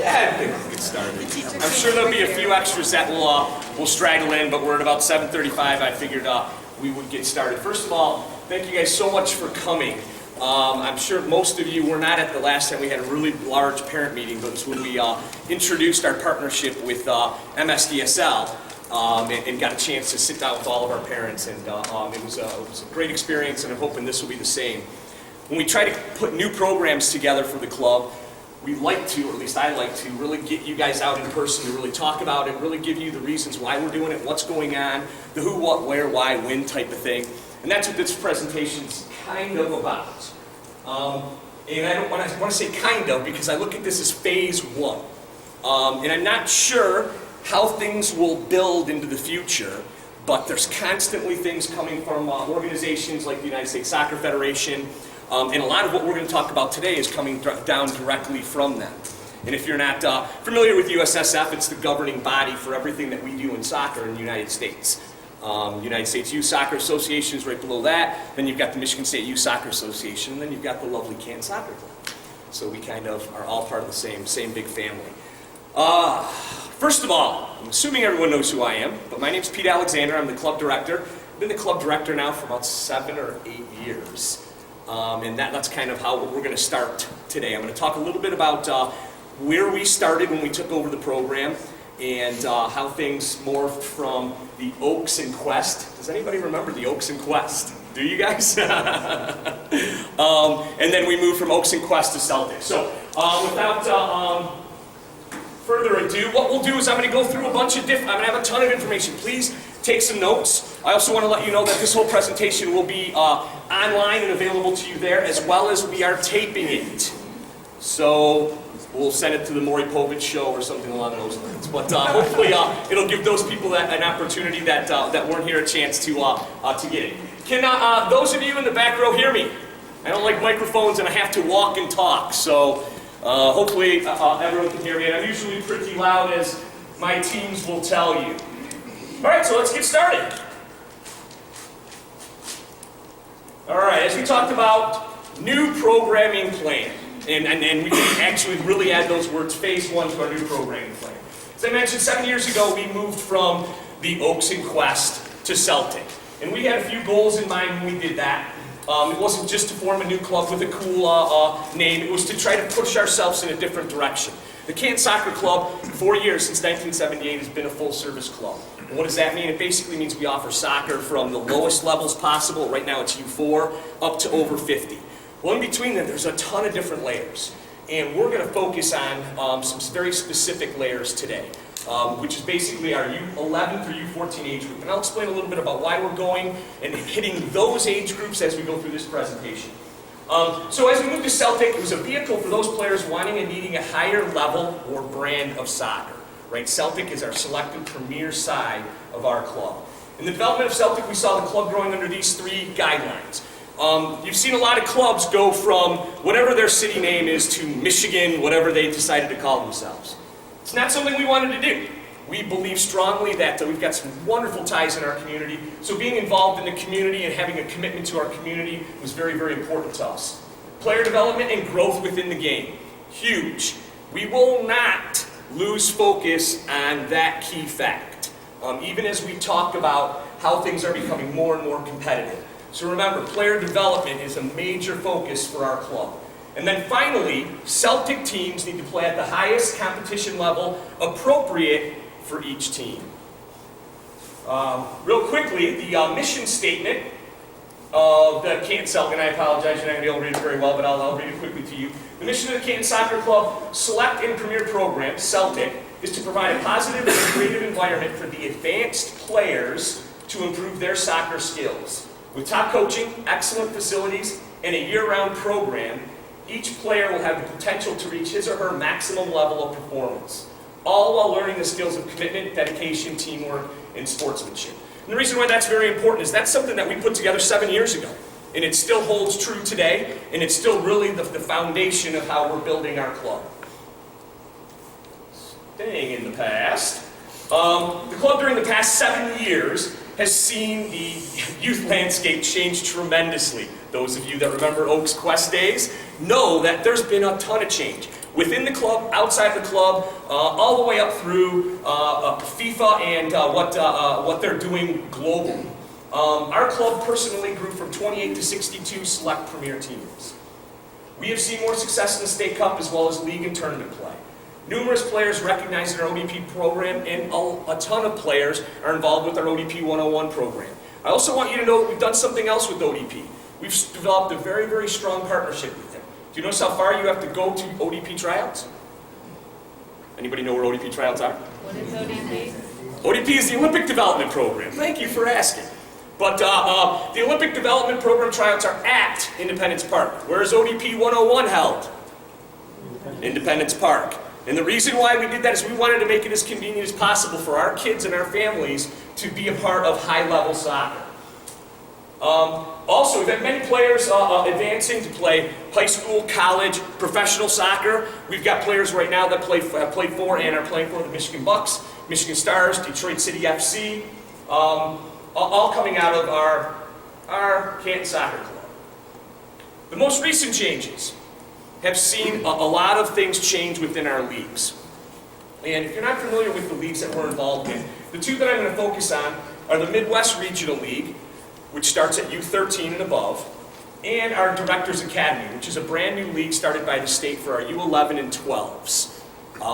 Yeah, get started. I'm sure there'll be a few extras that will straggle in, but we're at about 7:35. I figured we would get started. First of all, thank you guys so much for coming. I'm sure most of you were not at the last time we had a really large parent meeting, but it's when we introduced our partnership with MSDSL and got a chance to sit down with all of our parents, and it was a great experience, and I'm hoping this will be the same. When we try to put new programs together for the club, we like to, or at least I like to, really get you guys out in person to really talk about it, really give you the reasons why we're doing it, what's going on, the who, what, where, why, when type of thing. And that's what this presentation's kind of about. And I don't want to say kind of, because I look at this as phase one. And I'm not sure how things will build into the future, but there's constantly things coming from organizations like the United States Soccer Federation, and a lot of what we're going to talk about today is coming down directly from them. And if you're not familiar with USSF, it's the governing body for everything that we do in soccer in the United States. United States Youth Soccer Association is right below that. Then you've got the Michigan State Youth Soccer Association, and then you've got the lovely Canton Soccer Club. So we kind of are all part of the same big family. First of all, I'm assuming everyone knows who I am, but my name's Pete Alexander. I'm the club director. I've been the club director now for about 7 or 8 years. And that's kind of how we're going to start today. I'm going to talk a little bit about where we started when we took over the program, and how things morphed from the Oaks and Quest. Does anybody remember the Oaks and Quest? Do you guys? And then we moved from Oaks and Quest to Celtic. So without further ado, what we'll do is I'm going to go through a bunch of I'm going to have a ton of information. Please take some notes. I also want to let you know that this whole presentation will be online and available to you there, as well as we are taping it. So we'll send it to the Maury Povich show or something along those lines. But hopefully it'll give those people an opportunity that weren't here a chance to get it. Can those of you in the back row hear me? I don't like microphones and I have to walk and talk. So hopefully everyone can hear me. And I'm usually pretty loud, as my teams will tell you. All right, so let's get started. All right, as we talked about, new programming plan. And we can actually really add those words, phase one, to our new programming plan. As I mentioned, 7 years ago, we moved from the Oaks and Quest to Celtic. And we had a few goals in mind when we did that. It wasn't just to form a new club with a cool name. It was to try to push ourselves in a different direction. The Canton Soccer Club, 4 years since 1978, has been a full-service club. And what does that mean? It basically means we offer soccer from the lowest levels possible. Right now it's U4, up to over 50. Well, in between them, there's a ton of different layers. And we're going to focus on some very specific layers today, which is basically our U11 through U14 age group. And I'll explain a little bit about why we're going and hitting those age groups as we go through this presentation. So as we moved to Celtic, it was a vehicle for those players wanting and needing a higher level or brand of soccer. Right? Celtic is our selected premier side of our club. In the development of Celtic, we saw the club growing under these 3 guidelines. You've seen a lot of clubs go from whatever their city name is to Michigan, whatever they decided to call themselves. It's not something we wanted to do. We believe strongly that we've got some wonderful ties in our community, so being involved in the community and having a commitment to our community was very, very important to us. Player development and growth within the game, huge. We will not lose focus on that key fact, even as we talk about how things are becoming more and more competitive. So remember, player development is a major focus for our club. And then finally, Celtic teams need to play at the highest competition level appropriate for each team. Real quickly, the mission statement of the Canton Celtic, and I apologize, you're not going to be able to read it very well, but I'll read it quickly to you. The mission of the Canton Soccer Club Select and Premier Program, Celtic, is to provide a positive and creative environment for the advanced players to improve their soccer skills. With top coaching, excellent facilities, and a year-round program, each player will have the potential to reach his or her maximum level of performance, all while learning the skills of commitment, dedication, teamwork, and sportsmanship. And the reason why that's very important is that's something that we put together 7 years ago, and it still holds true today, and it's still really the foundation of how we're building our club. Staying in the past, the club during the past 7 years has seen the youth landscape change tremendously. Those of you that remember Oaks Quest days know that there's been a ton of change. within the club, outside the club, all the way up through FIFA and what they're doing globally. Our club personally grew from 28 to 62 select premier teams. We have seen more success in the State Cup as well as league and tournament play. Numerous players recognize our ODP program, and a ton of players are involved with our ODP 101 program. I also want you to know that we've done something else with ODP. We've developed a very, very strong partnership with them. Do you notice how far you have to go to ODP tryouts? Anybody know where ODP tryouts are? What is ODP? ODP is the Olympic Development Program. Thank you for asking. But the Olympic Development Program tryouts are at Independence Park. Where is ODP 101 held? Independence Park. And the reason why we did that is we wanted to make it as convenient as possible for our kids and our families to be a part of high-level soccer. Also, we've had many players advancing to play high school, college, professional soccer. We've got players right now that have played for and are playing for the Michigan Bucks, Michigan Stars, Detroit City FC, all coming out of our Canton Soccer Club. The most recent changes have seen a lot of things change within our leagues. And if you're not familiar with the leagues that we're involved in, the two that I'm going to focus on are the Midwest Regional League, which starts at U13 and above, and our Directors Academy, which is a brand new league started by the state for our U11 and 12s.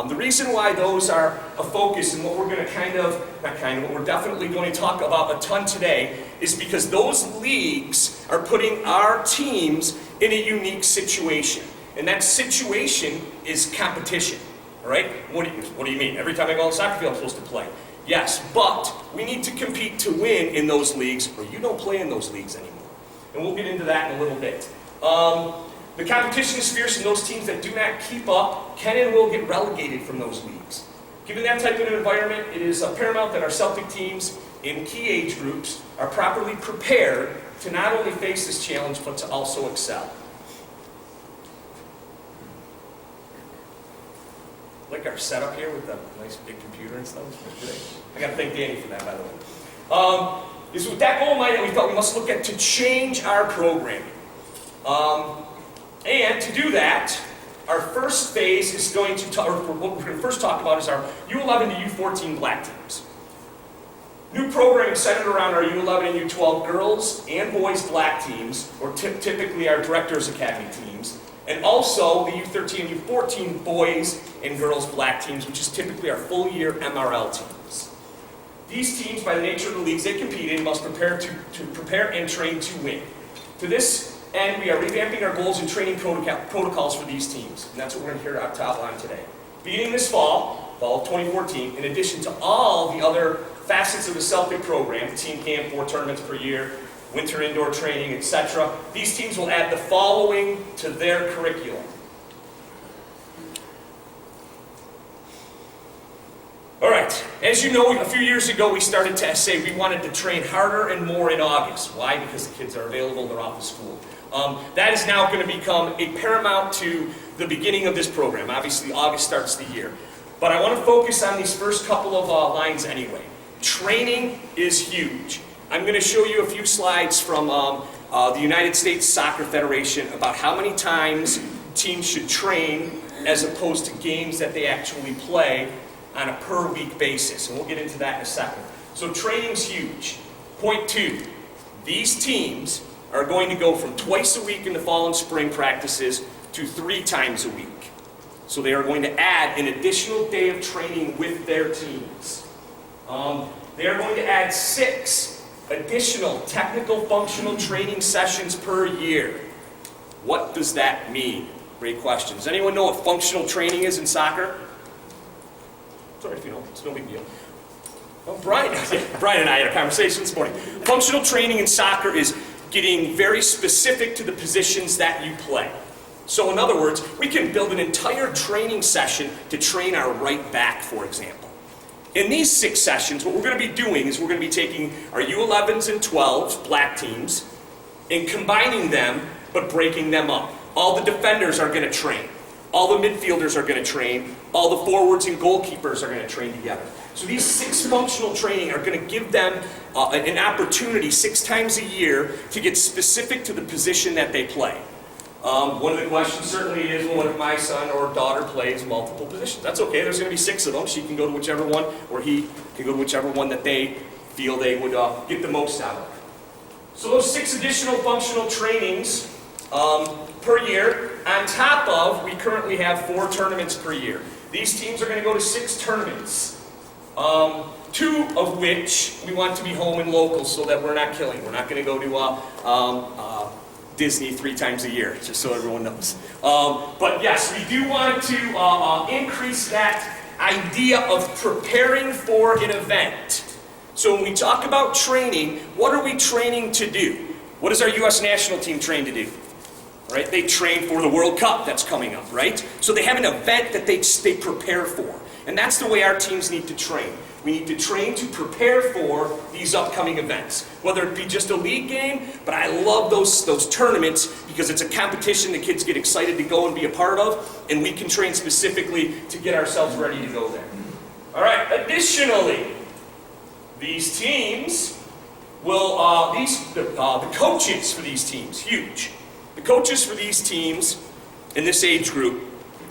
The reason why those are a focus and what we're going to what we're definitely going to talk about a ton today is because those leagues are putting our teams in a unique situation. And that situation is competition, all right? What do you mean? Every time I go on the soccer field, I'm supposed to play. Yes, but we need to compete to win in those leagues, or you don't play in those leagues anymore. And we'll get into that in a little bit. The competition is fierce, and those teams that do not keep up can and will get relegated from those leagues. Given that type of environment, it is paramount that our Celtic teams in key age groups are properly prepared to not only face this challenge, but to also excel. Like our setup here with the nice big computer and stuff. I got to thank Danny for that, by the way. Is with that goal in mind that we thought we must look at to change our programming. And to do that, our first phase is going to talk, or what we're going to first talk about is our U11 to U14 black teams. New programming centered around our U11 and U12 girls and boys black teams, or typically our Directors Academy teams. And also the U13 and U14 boys and girls black teams, which is typically our full year MRL teams. These teams, by the nature of the leagues they compete in, must prepare and train to win. To this end, we are revamping our goals and training protocols for these teams. And that's what we're going to hear to outline today. Beginning this fall of 2014, in addition to all the other facets of the Celtic program, team camp, 4 tournaments per year, winter indoor training, etc. These teams will add the following to their curriculum. All right, as you know, a few years ago we started to say we wanted to train harder and more in August. Why? Because the kids are available, they're off of school. That is now going to become a paramount to the beginning of this program. Obviously, August starts the year. But I want to focus on these first couple of lines anyway. Training is huge. I'm going to show you a few slides from the United States Soccer Federation about how many times teams should train as opposed to games that they actually play on a per week basis. And we'll get into that in a second. So training's huge. Point 2, these teams are going to go from twice a week in the fall and spring practices to 3 times a week. So they are going to add an additional day of training with their teams. They are going to add 6 additional technical functional training sessions per year. What does that mean? Great question. Does anyone know what functional training is in soccer? Sorry if you don't, it's no big deal. Well, Brian and I had a conversation this morning. Functional training in soccer is getting very specific to the positions that you play. So in other words, we can build an entire training session to train our right back, for example. In these 6 sessions, what we're going to be doing is we're going to be taking our U11s and 12s, black teams, and combining them, but breaking them up. All the defenders are going to train. All the midfielders are going to train. All the forwards and goalkeepers are going to train together. So these 6 functional training are going to give them an opportunity 6 times a year to get specific to the position that they play. One of the questions certainly is, well, what if my son or daughter plays multiple positions? That's okay, there's going to be 6 of them. She can go to whichever one, or he can go to whichever one that they feel they would get the most out of. So those 6 additional functional trainings per year, on top of, we currently have 4 tournaments per year. These teams are going to go to 6 tournaments, 2 of which we want to be home and local so that we're not killing. We're not going to go to Disney 3 times a year, just so everyone knows. But yes, we do want to increase that idea of preparing for an event. So when we talk about training, what are we training to do? What does our U.S. national team train to do? Right? They train for the World Cup that's coming up, right? So they have an event that they prepare for. And that's the way our teams need to train. We need to train to prepare for these upcoming events. Whether it be just a league game, but I love those tournaments because it's a competition the kids get excited to go and be a part of, and we can train specifically to get ourselves ready to go there. All right, additionally, these teams will, the coaches for these teams, huge. The coaches for these teams in this age group,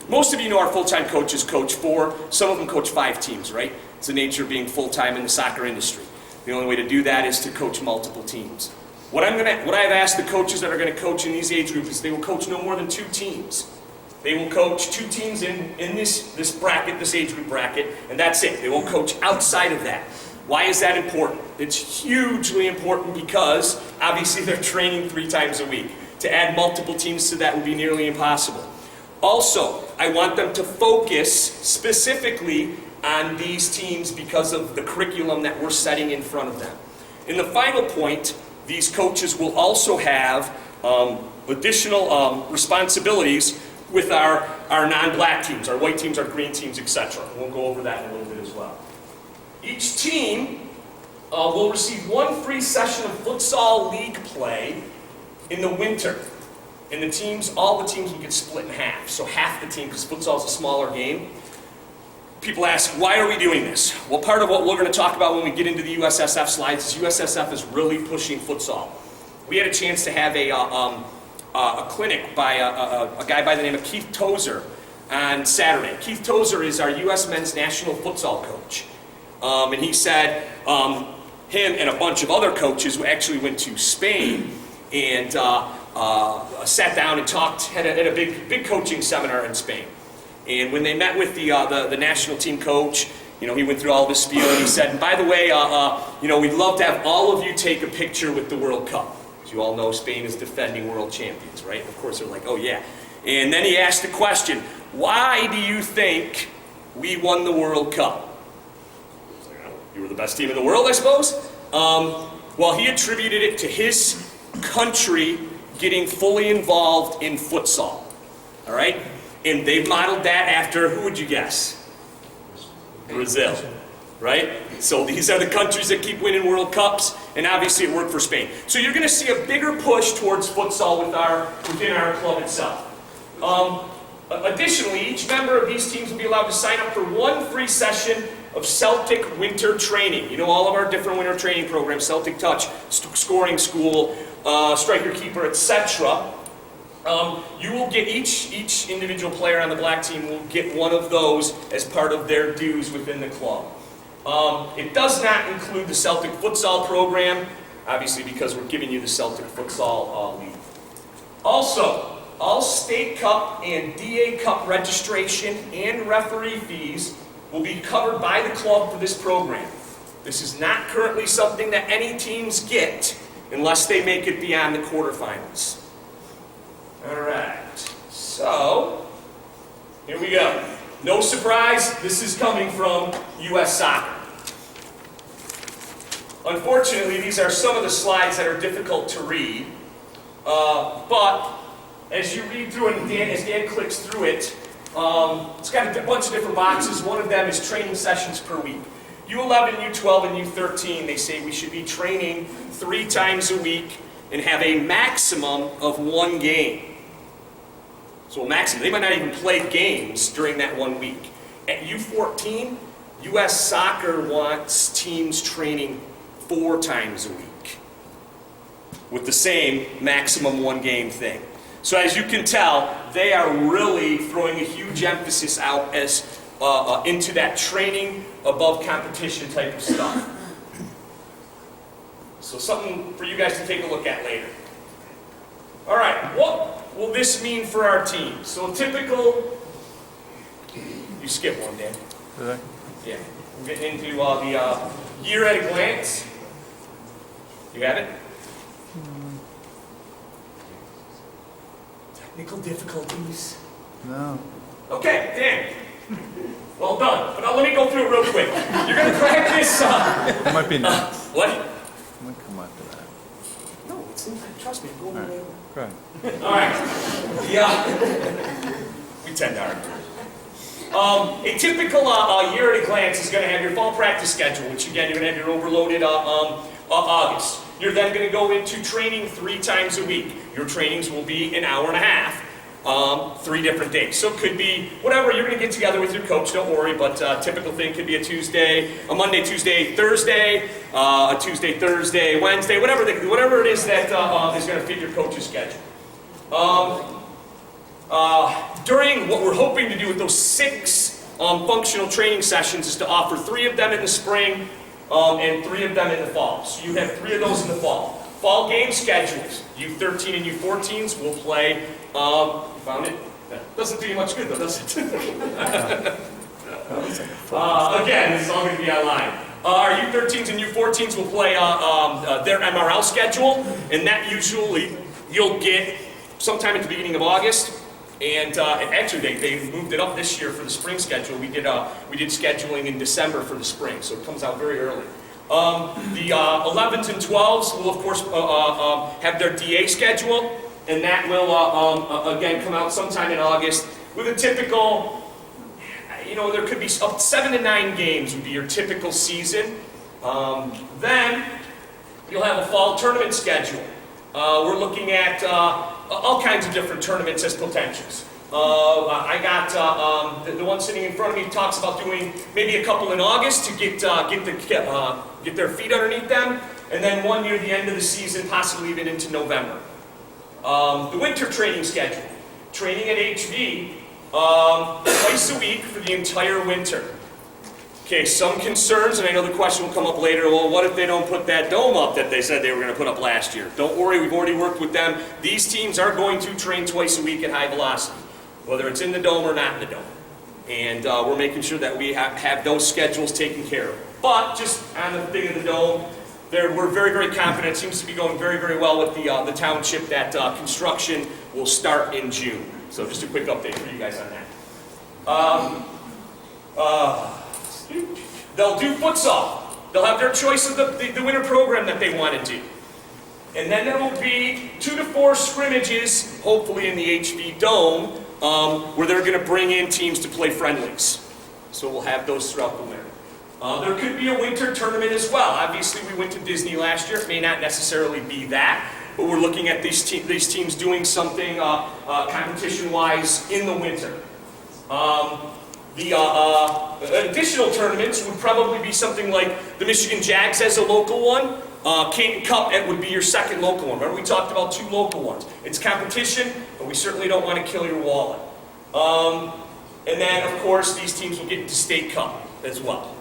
most of you know our full-time coaches coach 4, some of them coach 5 teams, right? It's the nature of being full-time in the soccer industry. The only way to do that is to coach multiple teams. What I've asked the coaches that are going to coach in these age groups is they will coach no more than 2 teams. They will coach 2 teams in this bracket, this age group bracket, and that's it. They won't coach outside of that. Why is that important? It's hugely important because obviously they're training 3 times a week. To add multiple teams to that would be nearly impossible. Also, I want them to focus specifically on these teams because of the curriculum that we're setting in front of them. In the final point, these coaches will also have additional responsibilities with our non-black teams, our white teams, our green teams, etc. We'll go over that in a little bit as well. Each team will receive 1 free session of futsal league play in the winter. And all the teams will get split in half. So half the team, because futsal is a smaller game. People ask, why are we doing this? Well, part of what we're going to talk about when we get into the USSF slides is USSF is really pushing futsal. We had a chance to have a clinic by a guy by the name of Keith Tozer on Saturday. Keith Tozer is our U.S. men's national futsal coach. And he said him and a bunch of other coaches who actually went to Spain and sat down and talked, had a big coaching seminar in Spain. And when they met with the national team coach, he went through all this spiel and he said, and by the way, we'd love to have all of you take a picture with the World Cup. As you all know, Spain is defending world champions, right? Of course, they're like, oh yeah. And then he asked the question, why do you think we won the World Cup? I was like, oh, you were the best team in the world, I suppose? Well, he attributed it to his country getting fully involved in futsal, all right? And they've modeled that after, who would you guess? Brazil, right? So these are the countries that keep winning World Cups, and obviously it worked for Spain. So you're going to see a bigger push towards futsal within our club itself. Additionally, each member of these teams will be allowed to sign up for 1 free session of Celtic winter training. You know all of our different winter training programs, Celtic Touch, Scoring School, Striker Keeper, etc. You will get each individual player on the black team will get one of those as part of their dues within the club. It does not include the Celtic futsal program, obviously because we're giving you the Celtic futsal league. Also, all State Cup and DA Cup registration and referee fees will be covered by the club for this program. This is not currently something that any teams get unless they make it beyond the quarterfinals. All right, so here we go. No surprise, this is coming from U.S. Soccer. Unfortunately, these are some of the slides that are difficult to read, but as you read through it, as Dan clicks through it, it's got a bunch of different boxes. One of them is training sessions per week. U11, U12, and U13, they say we should be training 3 times a week and have a maximum of 1 game. So a maximum. They might not even play games during that 1 week. At U14, U.S. Soccer wants teams training 4 times a week with the same maximum 1 game thing. So as you can tell, they are really throwing a huge emphasis out as into that training above competition type of stuff. So something for you guys to take a look at later. All right, what will this mean for our team? So typical, you skip one, Dan. Did I? Yeah, we'll get into the year at a glance. You have it? Technical difficulties. No. Okay, Dan. Well done. But now let me go through it real quick. You're going to practice. It might be next. What? It might come after that. No, it's in, trust me. Go All right. away. Go ahead. All right. Yeah. We tend to argue. A typical year at a glance is going to have your fall practice schedule, which again, you're going to have your overloaded August. You're then going to go into training 3 times a week. Your trainings will be an hour and a half, 3 different days. So it could be whatever, you're going to get together with your coach, don't worry, but a typical thing could be a Monday, Tuesday, Thursday, a Tuesday, Thursday, Wednesday, whatever it is that is going to fit your coach's schedule. During what we're hoping to do with those 6 functional training sessions is to offer 3 of them in the spring and 3 of them in the fall. So you have 3 of those in the fall. Fall game schedules. U13 and U14s will play, you found it? That doesn't do you much good though, does it? Again, this is all going to be online. Our U13s and U14s will play their MRL schedule, and that usually you'll get sometime at the beginning of August. And actually, they moved it up this year for the spring schedule. We did scheduling in December for the spring, so it comes out very early. The 11s and 12s will, of course, have their DA schedule, and that will, again, come out sometime in August with a typical, there could be up 7 to 9 games would be your typical season. Then you'll have a fall tournament schedule. We're looking at all kinds of different tournaments as potentials. I got the one sitting in front of me talks about doing maybe a couple in August to get their feet underneath them, and then one near the end of the season, possibly even into November. The winter training schedule, training at HV twice a week for the entire winter. Okay, some concerns, and I know the question will come up later, well, what if they don't put that dome up that they said they were going to put up last year? Don't worry, we've already worked with them. These teams are going to train twice a week at high velocity, whether it's in the dome or not in the dome. And we're making sure that we have those schedules taken care of. But just on the thing of the dome, we're very, very confident. It seems to be going very, very well with the township that construction will start in June. So just a quick update for you guys on that. They'll do futsal. They'll have their choice of the winter program that they want to do. And then there will be 2 to 4 scrimmages, hopefully in the HV Dome, where they're going to bring in teams to play friendlies. So we'll have those throughout the winter. There could be a winter tournament as well. Obviously, we went to Disney last year. It may not necessarily be that, but we're looking at these teams doing something competition-wise in the winter. The additional tournaments would probably be something like the Michigan Jags as a local one. Canton Cup would be your second local one. Remember we talked about 2 local ones. It's competition, but we certainly don't want to kill your wallet. And then, of course, these teams will get into State Cup as well.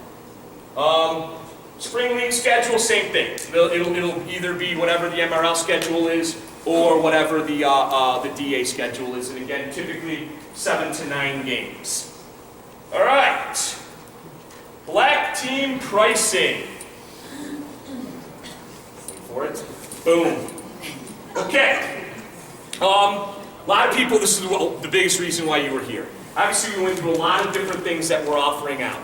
Spring League schedule, same thing. It'll either be whatever the MRL schedule is or whatever the DA schedule is. And again, typically 7 to 9 games. All right, black team pricing. Wait for it. Boom. Okay. A lot of people, this is the biggest reason why you were here. Obviously, we went through a lot of different things that we're offering out.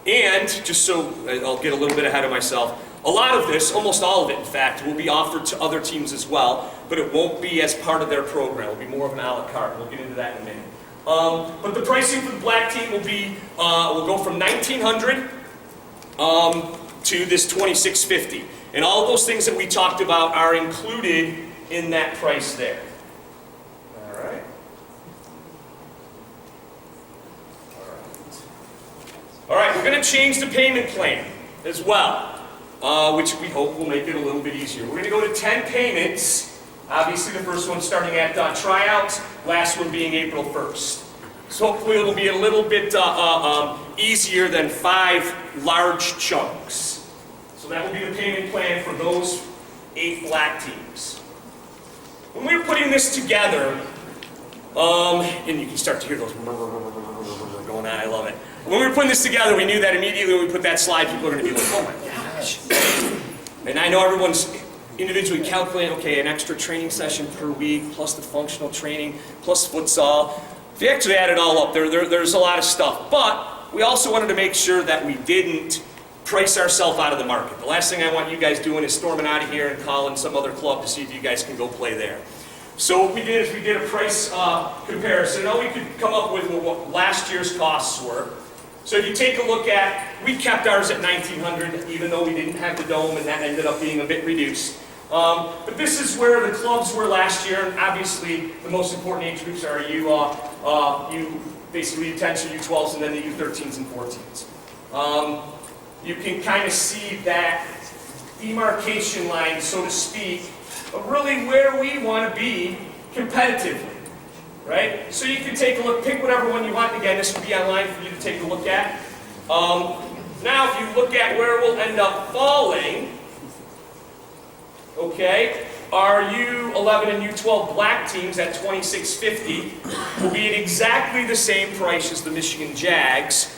And just so I'll get a little bit ahead of myself, a lot of this, almost all of it, in fact, will be offered to other teams as well, but it won't be as part of their program. It'll be more of an a la carte. We'll get into that in a minute. But the pricing for the black team will be, will go from $1,900 to this $2,650. And all of those things that we talked about are included in that price there. All right. All right, we're going to change the payment plan as well, which we hope will make it a little bit easier. We're going to go to 10 payments Obviously, the first one starting at tryouts, last one being April 1st. So hopefully it'll be a little bit easier than 5 large chunks. So that will be the payment plan for those 8 black teams. When we were putting this together, and you can start to hear those going on, I love it. When we were putting this together, we knew that immediately when we put that slide, people are going to be like, oh my gosh. And I know everyone's individually calculating, okay, an extra training session per week, plus the functional training, plus futsal. If you actually add it all up, there's a lot of stuff. But we also wanted to make sure that we didn't price ourselves out of the market. The last thing I want you guys doing is storming out of here and calling some other club to see if you guys can go play there. So what we did is we did a price comparison. Now we could come up with what last year's costs were. So if you take a look at, we kept ours at $1,900, even though we didn't have the dome, and that ended up being a bit reduced. But this is where the clubs were last year, and obviously the most important age groups are you basically U10s, U12s, and then the U13s and 14s. You can kind of see that demarcation line, so to speak, of really where we want to be competitively, right? So you can take a look, pick whatever one you want. Again, this will be online for you to take a look at. Now, if you look at where we'll end up falling, okay, our U11 and U12 black teams at $2,650 will be at exactly the same price as the Michigan Jags,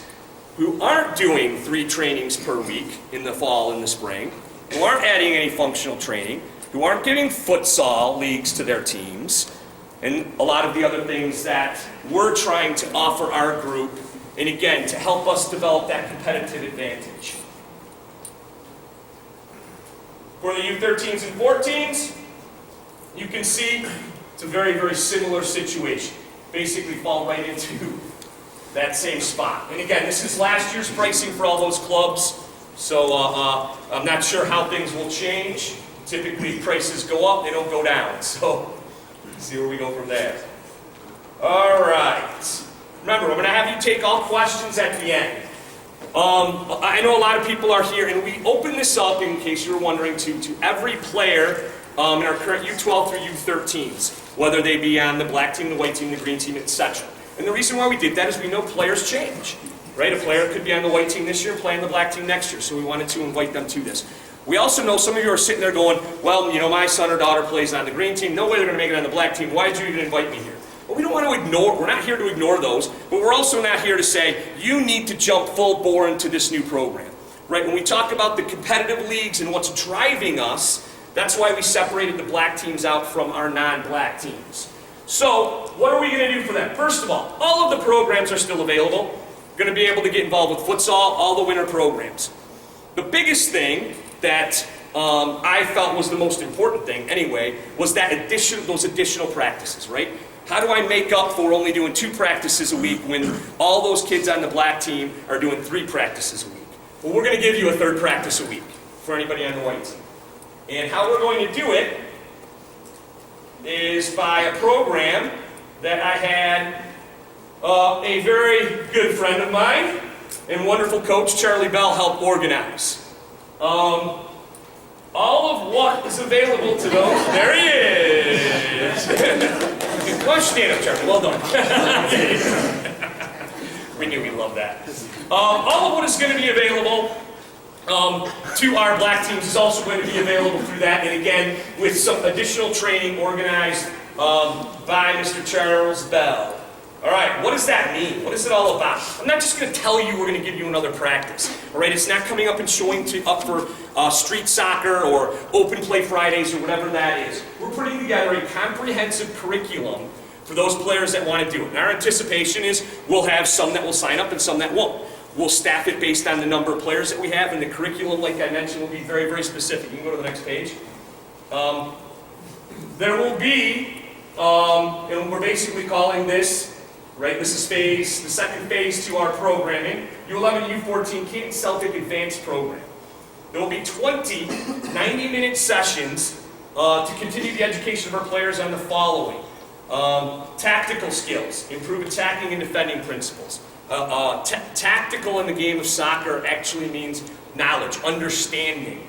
who aren't doing 3 trainings per week in the fall and the spring, who aren't adding any functional training, who aren't giving futsal leagues to their teams, and a lot of the other things that we're trying to offer our group, and again, to help us develop that competitive advantage. For the U13s and 14s, you can see it's a very, very similar situation. Basically fall right into that same spot. And again, this is last year's pricing for all those clubs, so I'm not sure how things will change. Typically, prices go up, they don't go down. So, let's see where we go from there. All right. Remember, I'm going to have you take all questions at the end. I know a lot of people are here, and we open this up, in case you were wondering, to every player in our current U12 through U13s, whether they be on the black team, the white team, the green team, etc. And the reason why we did that is we know players change, right? A player could be on the white team this year and play on the black team next year, so we wanted to invite them to this. We also know some of you are sitting there going, well, you know, my son or daughter plays on the green team, no way they're going to make it on the black team, why did you even invite me here? Well, we don't want to ignore, we're not here to ignore those, but we're also not here to say, you need to jump full bore into this new program, right? When we talk about the competitive leagues and what's driving us, that's why we separated the black teams out from our non-black teams. So, what are we going to do for them? First of all of the programs are still available. You're going to be able to get involved with futsal, all the winter programs. The biggest thing that I felt was the most important thing anyway, was that those additional practices, right? How do I make up for only doing 2 practices a week when all those kids on the black team are doing 3 practices a week? Well, we're going to give you a 3rd practice a week for anybody on the white team. And how we're going to do it is by a program that I had a very good friend of mine and wonderful coach, Charlie Bell, help organize. All of what is available to those, there he is! Why don't you stand up, Charlie? Well done. We knew we'd love that. All of what is going to be available to our black teams is also going to be available through that, and again, with some additional training organized by Mr. Charles Bell. All right, what does that mean? What is it all about? I'm not just going to tell you we're going to give you another practice. All right, it's not coming up and showing up for street soccer or open play Fridays or whatever that is. We're putting together a comprehensive curriculum for those players that want to do it. And our anticipation is we'll have some that will sign up and some that won't. We'll staff it based on the number of players that we have, and the curriculum, like I mentioned, will be very, very specific. You can go to the next page. There will be, and we're basically calling this, right, this is the 2nd phase to our programming, U11 U14 Canton Celtic Advanced Program. There will be 20 90-minute sessions to continue the education of our players on the following. Tactical skills, improve attacking and defending principles. Tactical in the game of soccer actually means knowledge, understanding.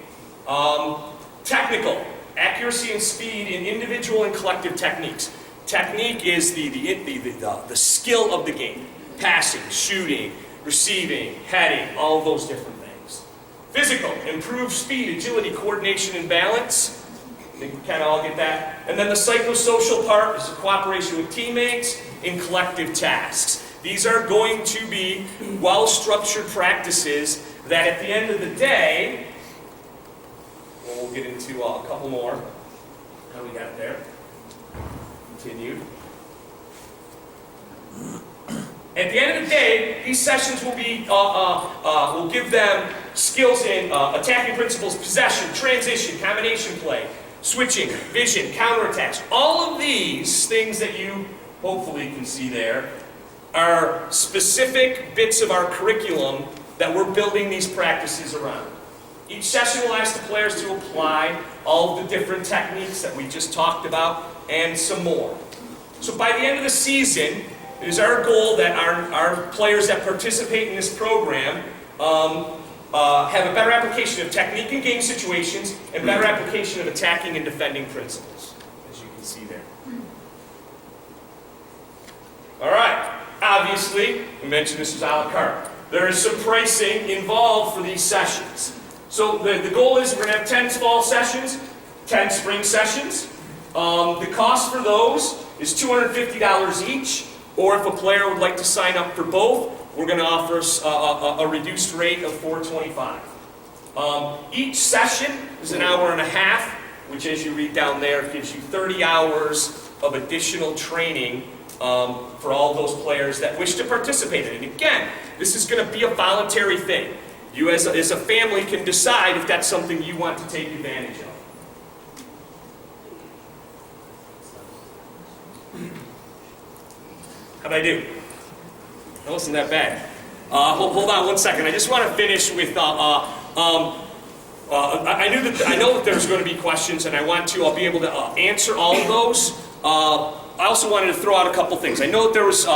Technical, Accuracy and speed in individual and collective techniques. Technique is the skill of the game. Passing, shooting, receiving, heading, all of those different things. Physical, improved speed, agility, coordination, and balance. I think we kind of all get that. And then the psychosocial part is the cooperation with teammates in collective tasks. These are going to be well-structured practices that at the end of the day, we'll get into a couple more. How we got there? Continued. At the end of the day, these sessions will be, will give them skills in attacking principles, possession, transition, combination play, switching, vision, counterattacks. All of these things that you hopefully can see there are specific bits of our curriculum that we're building these practices around. Each session will ask the players to apply all of the different techniques that we just talked about and some more. So by the end of the season, it is our goal that our players that participate in this program have a better application of technique in game situations and better application of attacking and defending principles, as you can see there. All right. Obviously, we mentioned this is a la carte. There is some pricing involved for these sessions. So the goal is we're going to have 10 fall sessions, 10 spring sessions. The cost for those is $250 each, or if a player would like to sign up for both, we're going to offer a reduced rate of $425. Each session is an hour and a half, which as you read down there, gives you 30 hours of additional training for all those players that wish to participate in it. And again, this is going to be a voluntary thing. You as a family can decide if that's something you want to take advantage of. How'd I do? That wasn't that bad. Hold on one second. I just want to finish with. I know that there's going to be questions, and I'll be able to answer all of those. I also wanted to throw out a couple things. I know that there was,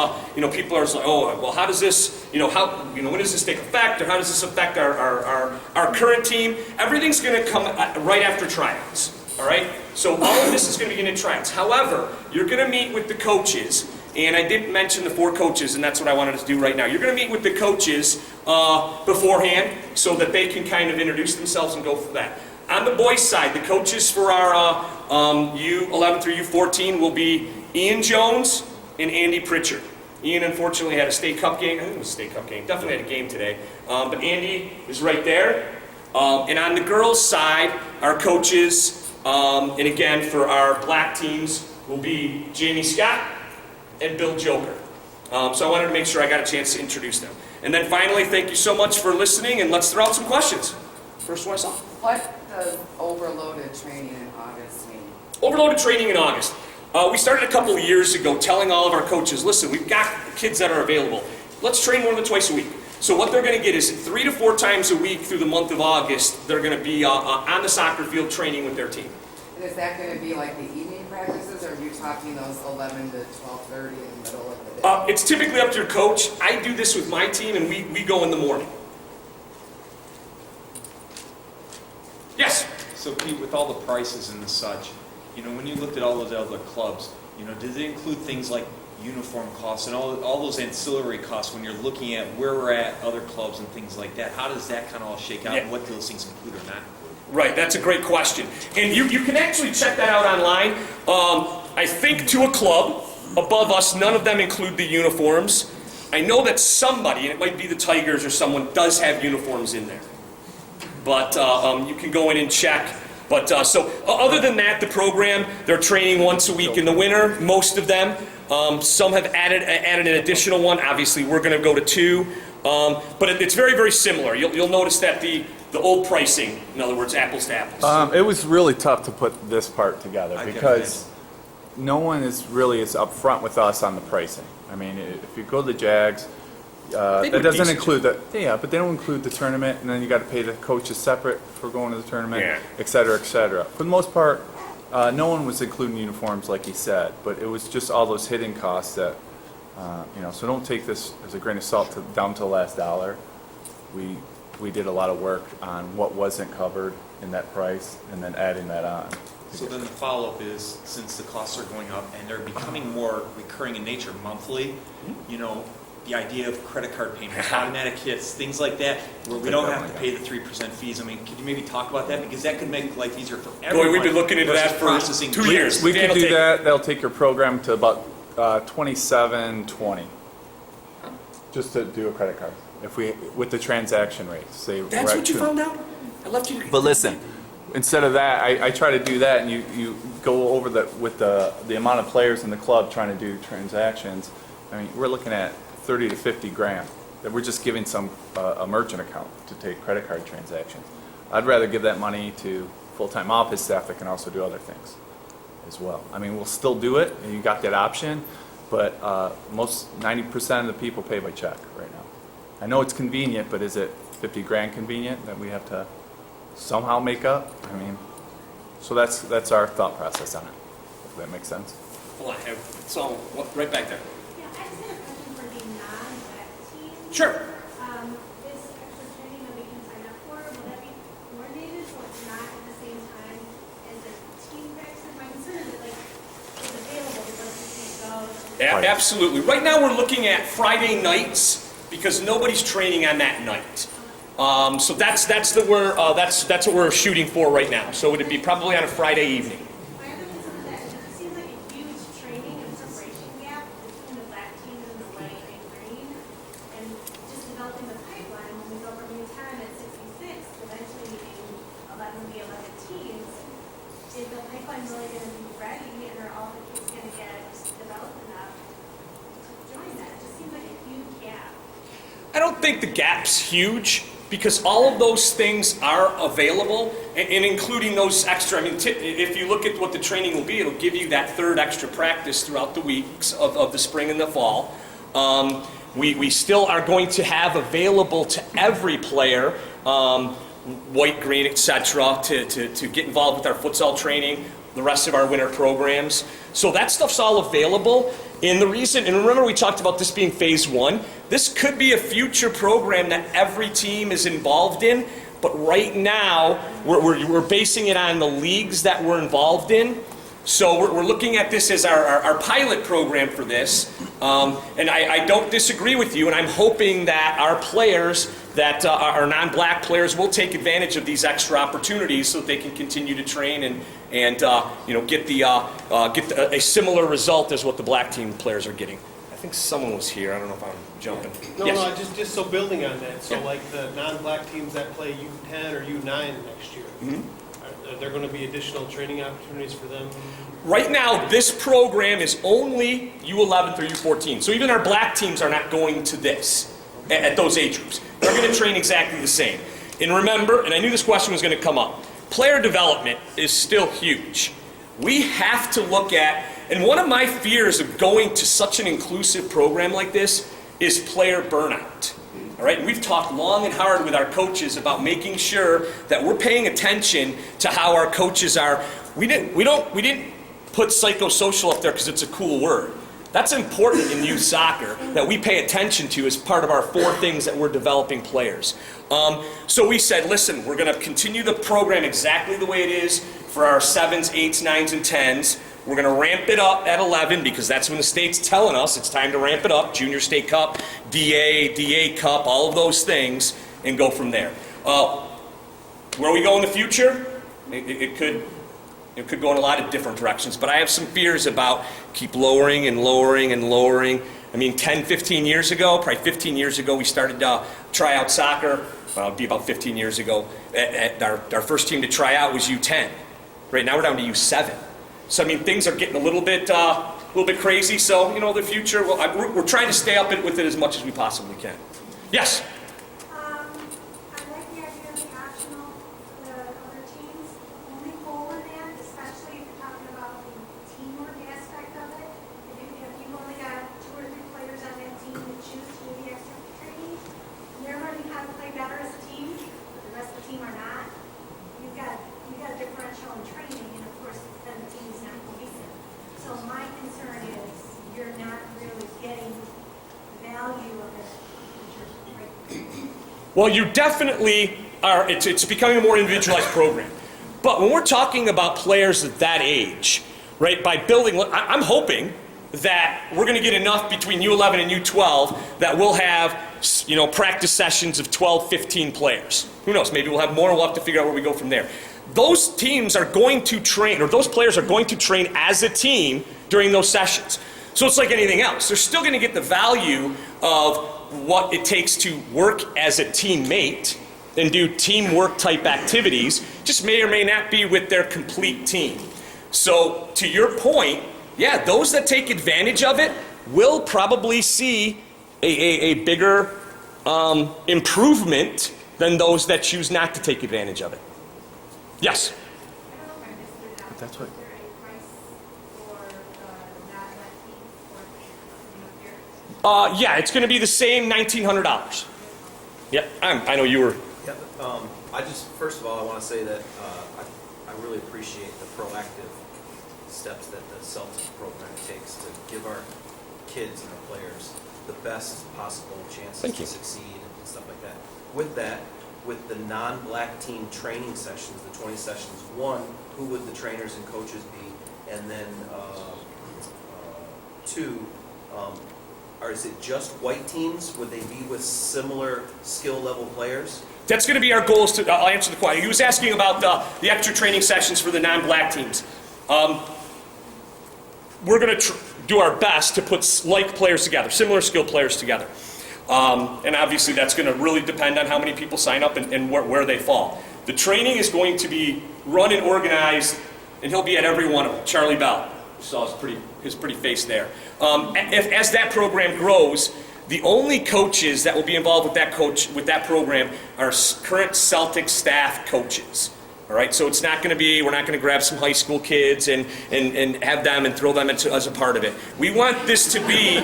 people are like, oh, well, how does this, when does this take effect, or how does this affect our current team? Everything's going to come right after tryouts. All right. So all of this is going to begin in tryouts. However, you're going to meet with the coaches. And I did mention the 4 coaches, and that's what I wanted to do right now. You're going to meet with the coaches beforehand so that they can kind of introduce themselves and go for that. On the boys' side, the coaches for our U11 through U14 will be Ian Jones and Andy Pritchard. Ian unfortunately had a state cup game. I think it was a state cup game. Definitely had a game today. But Andy is right there. And on the girls' side, our coaches, and again for our black teams, will be Jamie Scott and Bill Joker. So I wanted to make sure I got a chance to introduce them. And then finally, thank you so much for listening, and let's throw out some questions. First one I saw. What does overloaded training in August mean? Overloaded training in August. We started a couple of years ago telling all of our coaches, listen, we've got kids that are available. Let's train more than twice a week. So what they're going to get is 3 to 4 times a week through the month of August, they're going to be on the soccer field training with their team. And is that going to be like the evening practices, or are you talking those 11 to 12:30 in the middle of the day? It's typically up to your coach. I do this with my team, and we go in the morning. Yes? So Pete, with all the prices and the such, when you looked at all those other clubs, did it include things like uniform costs and all those ancillary costs when you're looking at where we're at, other clubs and things like that? How does that kind of all shake out, and what do those things include or not include? Right, that's a great question. And you can actually check that out online. I think to a club above us, none of them include the uniforms. I know that somebody, and it might be the Tigers or someone, does have uniforms in there. But you can go in and check. But so other than that, the program, they're training once a week in the winter, most of them. Some have added an additional one. Obviously, we're going to go to 2. But it's very, very similar. You'll notice that the old pricing, in other words, apples to apples. It was really tough to put this part together because no one is really as upfront with us on the pricing. I mean, if you go to the Jags, that doesn't include the but they don't include the tournament, and then you got to pay the coaches separate for going to the tournament, et cetera, et cetera. For the most part, no one was including uniforms like he said, but it was just all those hidden costs that so don't take this as a grain of salt down to the last dollar. We did a lot of work on what wasn't covered in that price and then adding that on. So then the follow-up is, since the costs are going up and they're becoming more recurring in nature, monthly, you know, the idea of credit card payments, automatic hits, things like that, where we don't have to pay the 3% fees. I mean, could you maybe talk about that? Because that could make life easier for everyone. Boy, we've been looking into that versus for processing 2 years. We could That'll do take- that. They'll take your program to about 27.20, just to do a credit card. If we with the transaction rates, say That's we're at what you 2. found out? I left you. But listen, instead of that, I try to do that, and you go over with the amount of players in the club trying to do transactions. I mean, we're looking at 30 to 50 grand that we're just giving some a merchant account to take credit card transactions. I'd rather give that money to full-time office staff that can also do other things as well. I mean, we'll still do it, and you got that option, but most 90% of the people pay by check right now. I know it's convenient, but is it 50 grand convenient that we have to somehow make up? I mean, so that's our thought process on it, if that makes sense. Hold on, so, right back there. Yeah, I just had a question for the non-rec teams. Sure. This extra training that we can sign up for, will that be coordinated so it's not at the same time as the team practice? My concern is that like, it's available because we can't go. Right. Absolutely. Right now, we're looking at Friday nights because nobody's training on that night. So that's what we're shooting for right now. So would it be probably on a Friday evening? My other concern is that it seems like a huge training and preparation gap between the black teams and the white and green. And just developing the pipeline, when we go from U10 at 66, eventually meeting 11 V11 teams, is the pipeline really going to be ready and are all the kids going to get developed enough to join that? It just seems like a huge gap. I don't think the gap's huge because all of those things are available, and including those extra. I mean, if you look at what the training will be, it'll give you that third extra practice throughout the weeks of the spring and the fall. We still are going to have available to every player, white, green, etc., to get involved with our futsal training, the rest of our winter programs. So that stuff's all available. And the reason, and remember we talked about this being phase 1, this could be a future program that every team is involved in, but right now we're basing it on the leagues that we're involved in. So we're looking at this as our pilot program for this. And I don't disagree with you, and I'm hoping that our players, that our non-black players, will take advantage of these extra opportunities so that they can continue to train and you know, get a similar result as what the black team players are getting. I think someone was here. I don't know if I'm jumping. No, Yes. no, just so building on that, so Yeah. like the non-black teams that play U10 or U9 next year, are there going to be additional training opportunities for them? Right now, this program is only U11 through U14. So even our black teams are not going to this at those age groups. They're going to train exactly the same. And remember, and I knew this question was going to come up, player development is still huge. We have to look at, and one of my fears of going to such an inclusive program like this is player burnout. All right, and we've talked long and hard with our coaches about making sure that we're paying attention to how our coaches are. We didn't put psychosocial up there because it's a cool word. That's important in youth soccer that we pay attention to as part of our 4 things that we're developing players. So we said, listen, we're going to continue the program exactly the way it is for our 7s, 8s, 9s, and 10s. We're going to ramp it up at 11 because that's when the state's telling us it's time to ramp it up. Junior State Cup, DA Cup, all of those things, and go from there. Where we go in the future, it could go in a lot of different directions, but I have some fears about keep lowering and lowering and lowering. I mean, 10, 15 years ago, probably 15 years ago, we started tryout soccer. Well, it'd be about 15 years ago. Our first team to try out was U10. Right now we're down to U7. So I mean, things are getting a little bit crazy. So you know, the future. Well, we're trying to stay up with it as much as we possibly can. Yes. I like the idea of the optional for the other teams. Only hole in that, especially if you're talking about the teamwork aspect of it. If you've only got 2 or 3 players on that team that choose to do the extra training, and they're learning how to play better as a team, but the rest of the team are not, you've got a differential in training, and of course, then the team is not cohesive. So my concern is you're not really getting the value of it. Well, you definitely are. It's becoming a more individualized program. But when we're talking about players at that age, right, by building, I'm hoping that we're going to get enough between U11 and U12 that we'll have, practice sessions of 12, 15 players. Who knows? Maybe we'll have more. We'll have to figure out where we go from there. Those teams are going to train, or those players are going to train as a team during those sessions. So it's like anything else. They're still going to get the value of what it takes to work as a teammate and do teamwork type activities, just may or may not be with their complete team. So to your point, yeah, those that take advantage of it will probably see a bigger improvement than those that choose not to take advantage of it. Yes? I don't know if I missed it out. But that's what- Is there a price for the non-black team for here? Yeah, it's going to be the same $1,900. Yep, I know you were. Yeah, first of all, I want to say that I really appreciate the proactive steps that the Celtics program takes to give our kids and our players the best possible chances Thank you. to succeed and stuff like that. With that, with the non-black team training sessions, the 20 sessions, one, who would the trainers and coaches be? And then two, or is it just white teams? Would they be with similar skill level players? That's going to be our goal. I'll answer the question. He was asking about the extra training sessions for the non-black teams. We're going to do our best to put like players together, similar skill players together. And obviously that's going to really depend on how many people sign up and where they fall. The training is going to be run and organized, and he'll be at every one of them. Charlie Bell, you saw his pretty face there. As that program grows, the only coaches that will be involved with that program are current Celtic staff coaches. All right, so it's not going to be, we're not going to grab some high school kids and have them and throw them into as a part of it. We want this to be.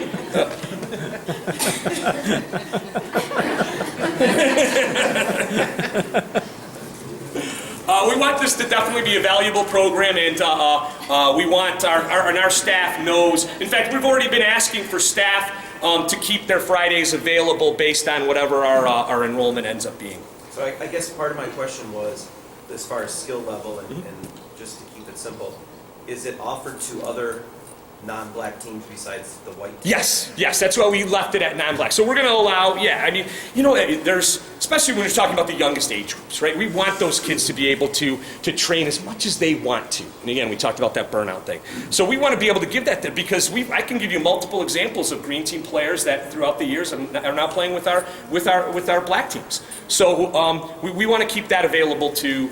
We want this to definitely be a valuable program, and we want our staff knows. In fact, we've already been asking for staff to keep their Fridays available based on whatever our enrollment ends up being. So I guess part of my question was, as far as skill level and just to keep it simple, is it offered to other non-black teams besides the white teams? Yes, that's why we left it at non-black. So we're going to allow, there's, especially when you're talking about the youngest age groups, right? We want those kids to be able to train as much as they want to. And again, we talked about that burnout thing. So we want to be able to give that because I can give you multiple examples of green team players that throughout the years are now playing with our black teams. So we want to keep that available to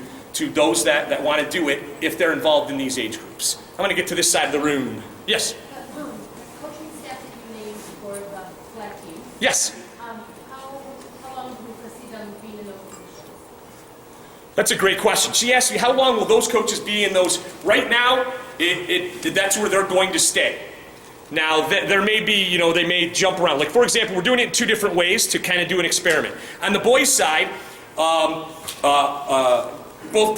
those that want to do it if they're involved in these age groups. I'm going to get to this side of the room. Yes? The coaching staff that you named for the black team, Yes. how long do we proceed on being in those positions? That's a great question. She asked me, how long will those coaches be in those? Right now, that's where they're going to stay. Now, there may be, they may jump around. Like, for example, we're doing it in two different ways to kind of do an experiment. On the boys' side, both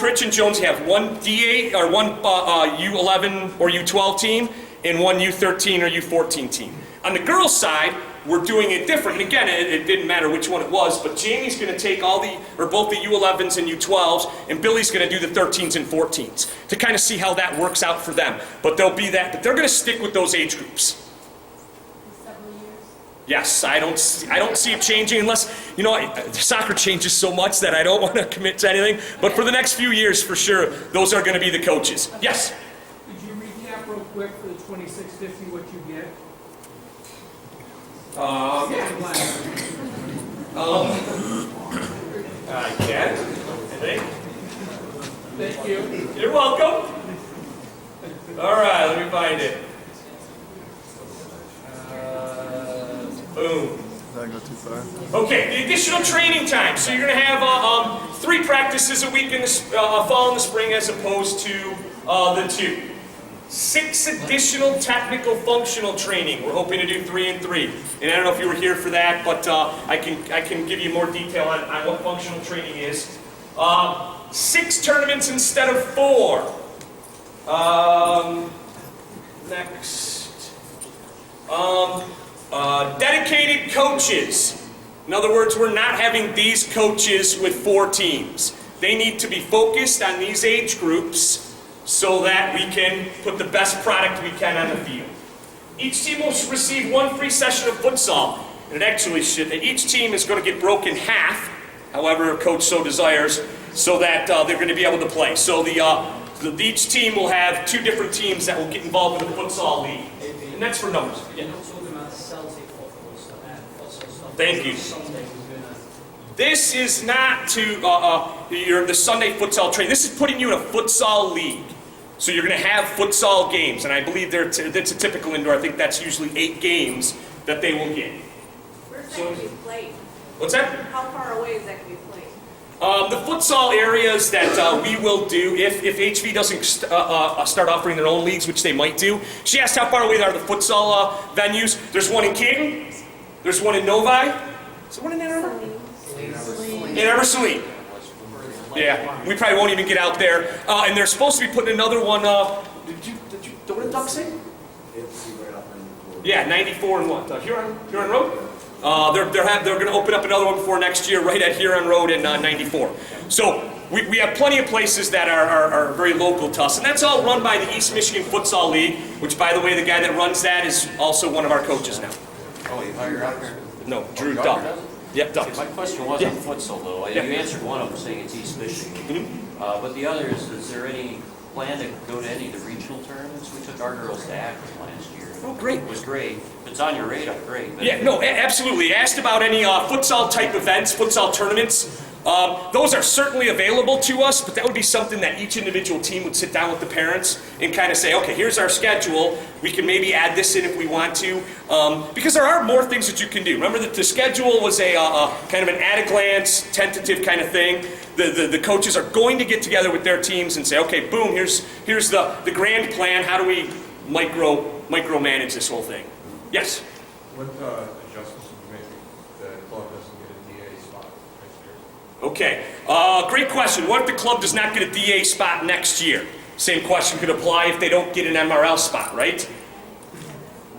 Pritch and Jones have one D8 or one U11 or U12 team and one U13 or U14 team. On the girls' side, we're doing it different. And again, it didn't matter which one it was, but Jamie's going to take both the U11s and U12s, and Billy's going to do the 13s and 14s to kind of see how that works out for them. But they'll be that. But they're going to stick with those age groups. In several years? Yes, I don't see it changing unless, soccer changes so much that I don't want to commit to anything. But for the next few years, for sure, those are going to be the coaches. Yes? Could you recap real quick for the 2650 what you get? I can, I think. Thank you. You're welcome. All right, let me find it. Boom. Did I go too far? Okay, the additional training time. So you're going to have 3 practices a week in the fall and the spring as opposed to the 2. 6 additional technical functional training. We're hoping to do 3 and 3. And I don't know if you were here for that, but I can give you more detail on what functional training is. 6 tournaments instead of 4. Next. Dedicated coaches. In other words, we're not having these coaches with 4 teams. They need to be focused on these age groups so that we can put the best product we can on the field. Each team will receive 1 free session of futsal. And it actually should. Each team is going to get broken half, however a coach so desires, so that they're going to be able to play. So each team will have 2 different teams that will get involved in the futsal league. And that's for numbers. Yeah. Thank you. This is not the Sunday futsal training. This is putting you in a futsal league. So you're going to have futsal games, and I believe that's a typical indoor. I think that's usually 8 games that they will get. Where's that going to be played? What's that? How far away is that going to be played? The futsal areas that we will do, if HV doesn't start offering their own leagues, which they might do. She asked how far away are the futsal venues. There's one in Canton. There's one in Novi. Is there one in Ann Arbor? Ann Arbor, Saline. Yeah, we probably won't even get out there. And they're supposed to be putting another one. Did you what did Duck say? Yeah, 94 and what? Huron Road. They're going to open up another one for next year, right at Huron Road in 94. So we have plenty of places that are very local to us, and that's all run by the East Michigan Futsal League, which, by the way, the guy that runs that is also one of our coaches now. Oh, you're out there? No, Drew Duck. Yep, Duck. My question wasn't futsal though. You answered one of them saying it's East Michigan. But the other is there any plan to go to any of the regional tournaments? We took our girls to Akron last year. Oh, great. It was great. If it's on your radar, great. But Yeah, no, absolutely. Asked about any futsal type events, futsal tournaments. Those are certainly available to us, but that would be something that each individual team would sit down with the parents and kind of say, okay, here's our schedule. We can maybe add this in if we want to, because there are more things that you can do. Remember that the schedule was a kind of an at-a-glance, tentative kind of thing. The coaches are going to get together with their teams and say, okay, boom, here's the grand plan. How do we micromanage this whole thing? Yes? What adjustments would you make if the club doesn't get a DA spot next year? Okay, great question. What if the club does not get a DA spot next year? Same question could apply if they don't get an MRL spot, right?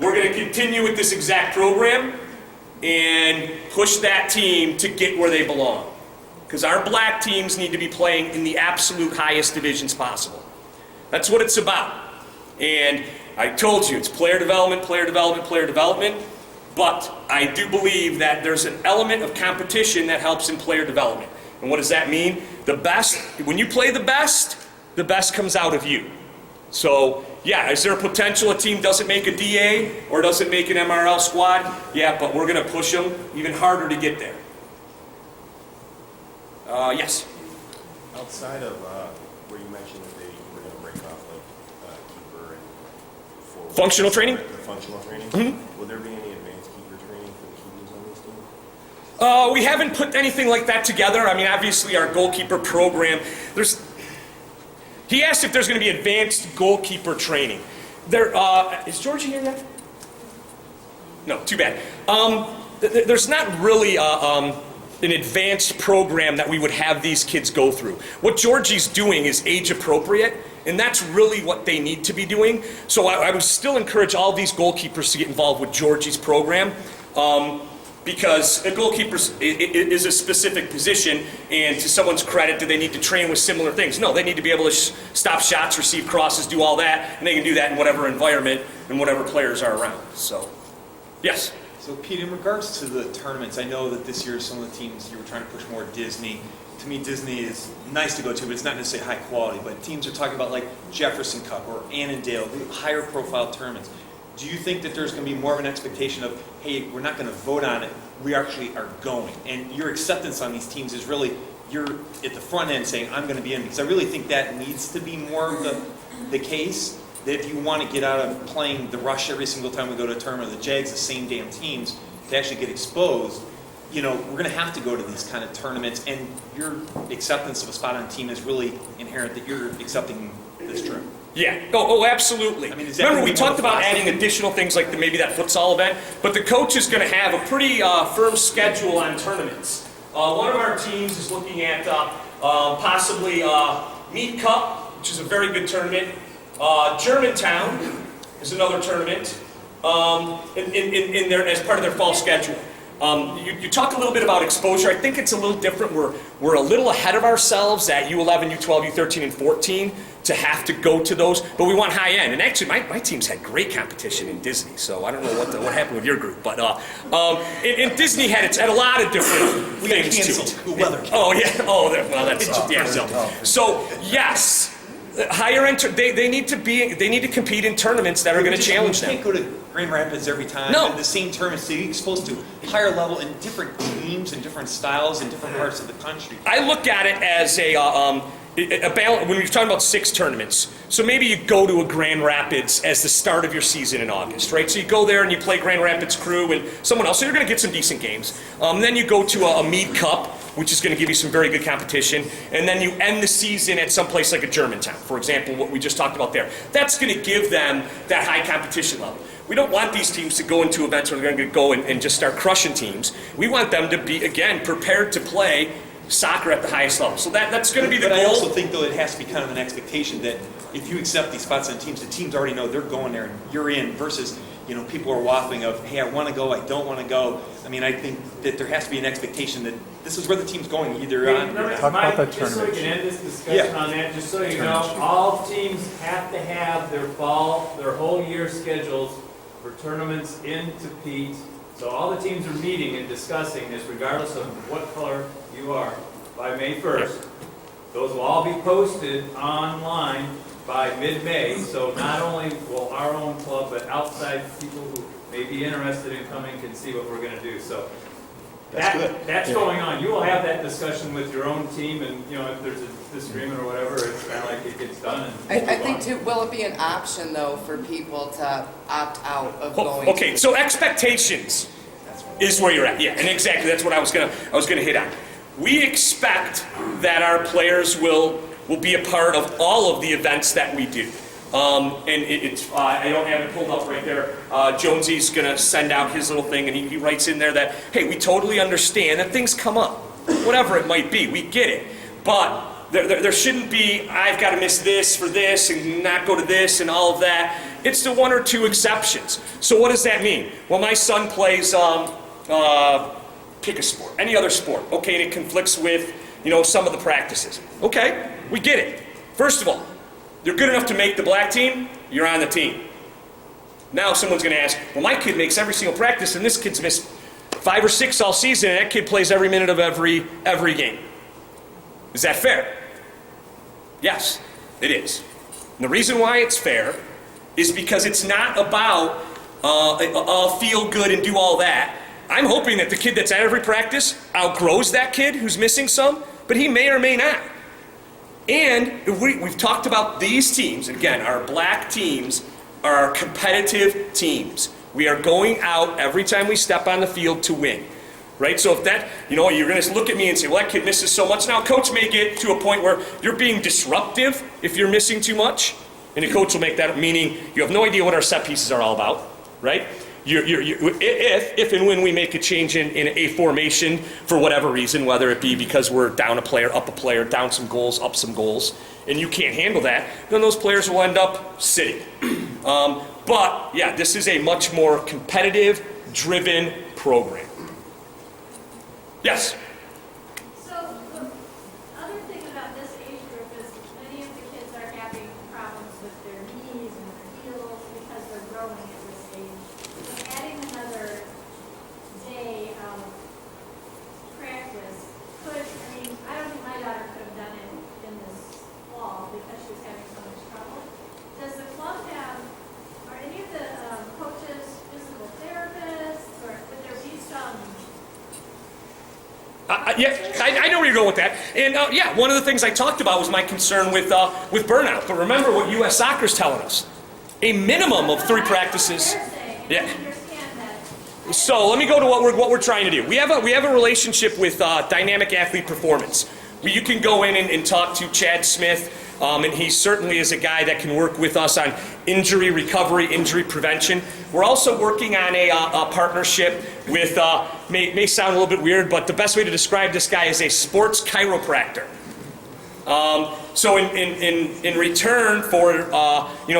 We're going to continue with this exact program and push that team to get where they belong. Because our black teams need to be playing in the absolute highest divisions possible. That's what it's about. And I told you, it's player development, player development, player development. But I do believe that there's an element of competition that helps in player development. And what does that mean? The best, when you play the best comes out of you. So, yeah, is there a potential a team doesn't make a DA or doesn't make an MRL squad? Yeah, but we're going to push them even harder to get there. Yes? Outside of where you mentioned that they were going to break off like keeper and forward. Functional training? The functional training? Mm-hmm. Will there be any advanced keeper training for the keepers on this team? We haven't put anything like that together. I mean, obviously our goalkeeper program, he asked if there's going to be advanced goalkeeper training. Is Georgie here yet? No, too bad. There's not really an advanced program that we would have these kids go through. What Georgie's doing is age appropriate, and that's really what they need to be doing. So I would still encourage all these goalkeepers to get involved with Georgie's program. Because a goalkeeper is a specific position, and to someone's credit, do they need to train with similar things? No, they need to be able to stop shots, receive crosses, do all that, and they can do that in whatever environment and whatever players are around. So, yes? So Pete, in regards to the tournaments, I know that this year some of the teams, you were trying to push more Disney. To me, Disney is nice to go to, but it's not necessarily high quality. But teams are talking about like Jefferson Cup or Annandale, higher profile tournaments. Do you think that there's going to be more of an expectation of, hey, we're not going to vote on it, we actually are going? And your acceptance on these teams is really, you're at the front end saying, I'm going to be in. Because I really think that needs to be more of the case, that if you want to get out of playing the rush every single time we go to a tournament, or the Jags, the same damn teams, to actually get exposed, you know, we're going to have to go to these kind of tournaments. And your acceptance of a spot on a team is really inherent that you're accepting this trip. Yeah. Oh, absolutely. I mean, is that remember, we gonna be more talked about flexible? adding additional things like maybe that futsal event, but the coach is going to have a pretty firm schedule on tournaments. One of our teams is looking at possibly Meat Cup, which is a very good tournament. Germantown is another tournament in their, as part of their fall schedule. You talk a little bit about exposure. I think it's a little different. We're a little ahead of ourselves at U11, U12, U13, and 14 to have to go to those, but we want high end. And actually, my team's had great competition in Disney, so I don't know what happened with your group, but and Disney had a lot of different things to it. Good weather. Oh yeah. Oh, well, that's yeah. So yes. Higher end, they need to compete in tournaments that are going to challenge them. You can't go to Grand Rapids every time. No. And the same tournaments, so you're exposed to higher level and different teams and different styles in different parts of the country. I look at it as a balance when you're talking about 6 tournaments. So maybe you go to a Grand Rapids as the start of your season in August, right? So you go there and you play Grand Rapids Crew and someone else. So you're going to get some decent games. Then you go to a Mead Cup, which is going to give you some very good competition. And then you end the season at some place like a Germantown, for example, what we just talked about there. That's going to give them that high competition level. We don't want these teams to go into events where they're going to go and just start crushing teams. We want them to be, again, prepared to play soccer at the highest level. So that's going to be the goal. goal. I also think, though, it has to be kind of an expectation that if you accept these spots on teams, the teams already know they're going there and you're in, versus, people are waffling of, hey, I want to go, I don't want to go. I mean, I think that there has to be an expectation that this is where the team's going, either on or Talk about the Just so we tournament. can end this discussion on that, just so you know, all teams have to have their whole year schedules for tournaments in to Pete. So all the teams are meeting and discussing this, regardless of what color you are, by May 1st. Those will all be posted online by mid-May, so not only will our own club, but outside people who may be interested in coming can see what we're going to do. So that's going on. You will have that discussion with your own team, and if there's a disagreement or whatever, it's kind of like it gets done. And I think too, will it be an option though for people to opt out of going? Okay, so expectations is where you're at. Yeah, and exactly that's what I was gonna hit on. We expect that our players will be a part of all of the events that we do. And it's I don't have it pulled up right there. Jonesy's gonna send out his little thing, and he writes in there that, hey, we totally understand that things come up, whatever it might be, we get it. But there shouldn't be, I've got to miss this for this and not go to this and all of that. It's the 1 or 2 exceptions. So what does that mean? Well, my son plays pick a sport, any other sport, okay, and it conflicts with, some of the practices. Okay, we get it. First of all, you're good enough to make the black team, you're on the team. Now someone's going to ask, well, my kid makes every single practice, and this kid's missed 5 or 6 all season, and that kid plays every minute of every game. Is that fair? Yes, it is. And the reason why it's fair is because it's not about I'll feel good and do all that. I'm hoping that the kid that's at every practice outgrows that kid who's missing some, but he may or may not. And we've talked about these teams, and again, our black teams are competitive teams. We are going out every time we step on the field to win. Right? So if that, you're going to look at me and say, well, that kid misses so much. Now, coach may get to a point where you're being disruptive if you're missing too much. And the coach will make that, meaning you have no idea what our set pieces are all about. Right? If and when we make a change in a formation for whatever reason, whether it be because we're down a player, up a player, down some goals, up some goals, and you can't handle that, then those players will end up sitting. But, yeah, this is a much more competitive, driven program. Yes? So, the other thing about this age group is many of the kids are having problems with their knees and their heels because they're growing at this age. So adding another day of practice could, I don't think my daughter could have done it in this fall because she was having so much trouble. Does the club have, are any of the coaches physical therapists, or would there be some? I know where you're going with that. And yeah, one of the things I talked about was my concern with burnout. But remember what U.S. Soccer's telling us. A minimum of 3 practices. Yeah. So let me go to what we're trying to do. We have a relationship with Dynamic Athlete Performance. Where you can go in and talk to Chad Smith, and he certainly is a guy that can work with us on injury recovery, injury prevention. We're also working on a partnership with, may sound a little bit weird, but the best way to describe this guy is a sports chiropractor. So in return for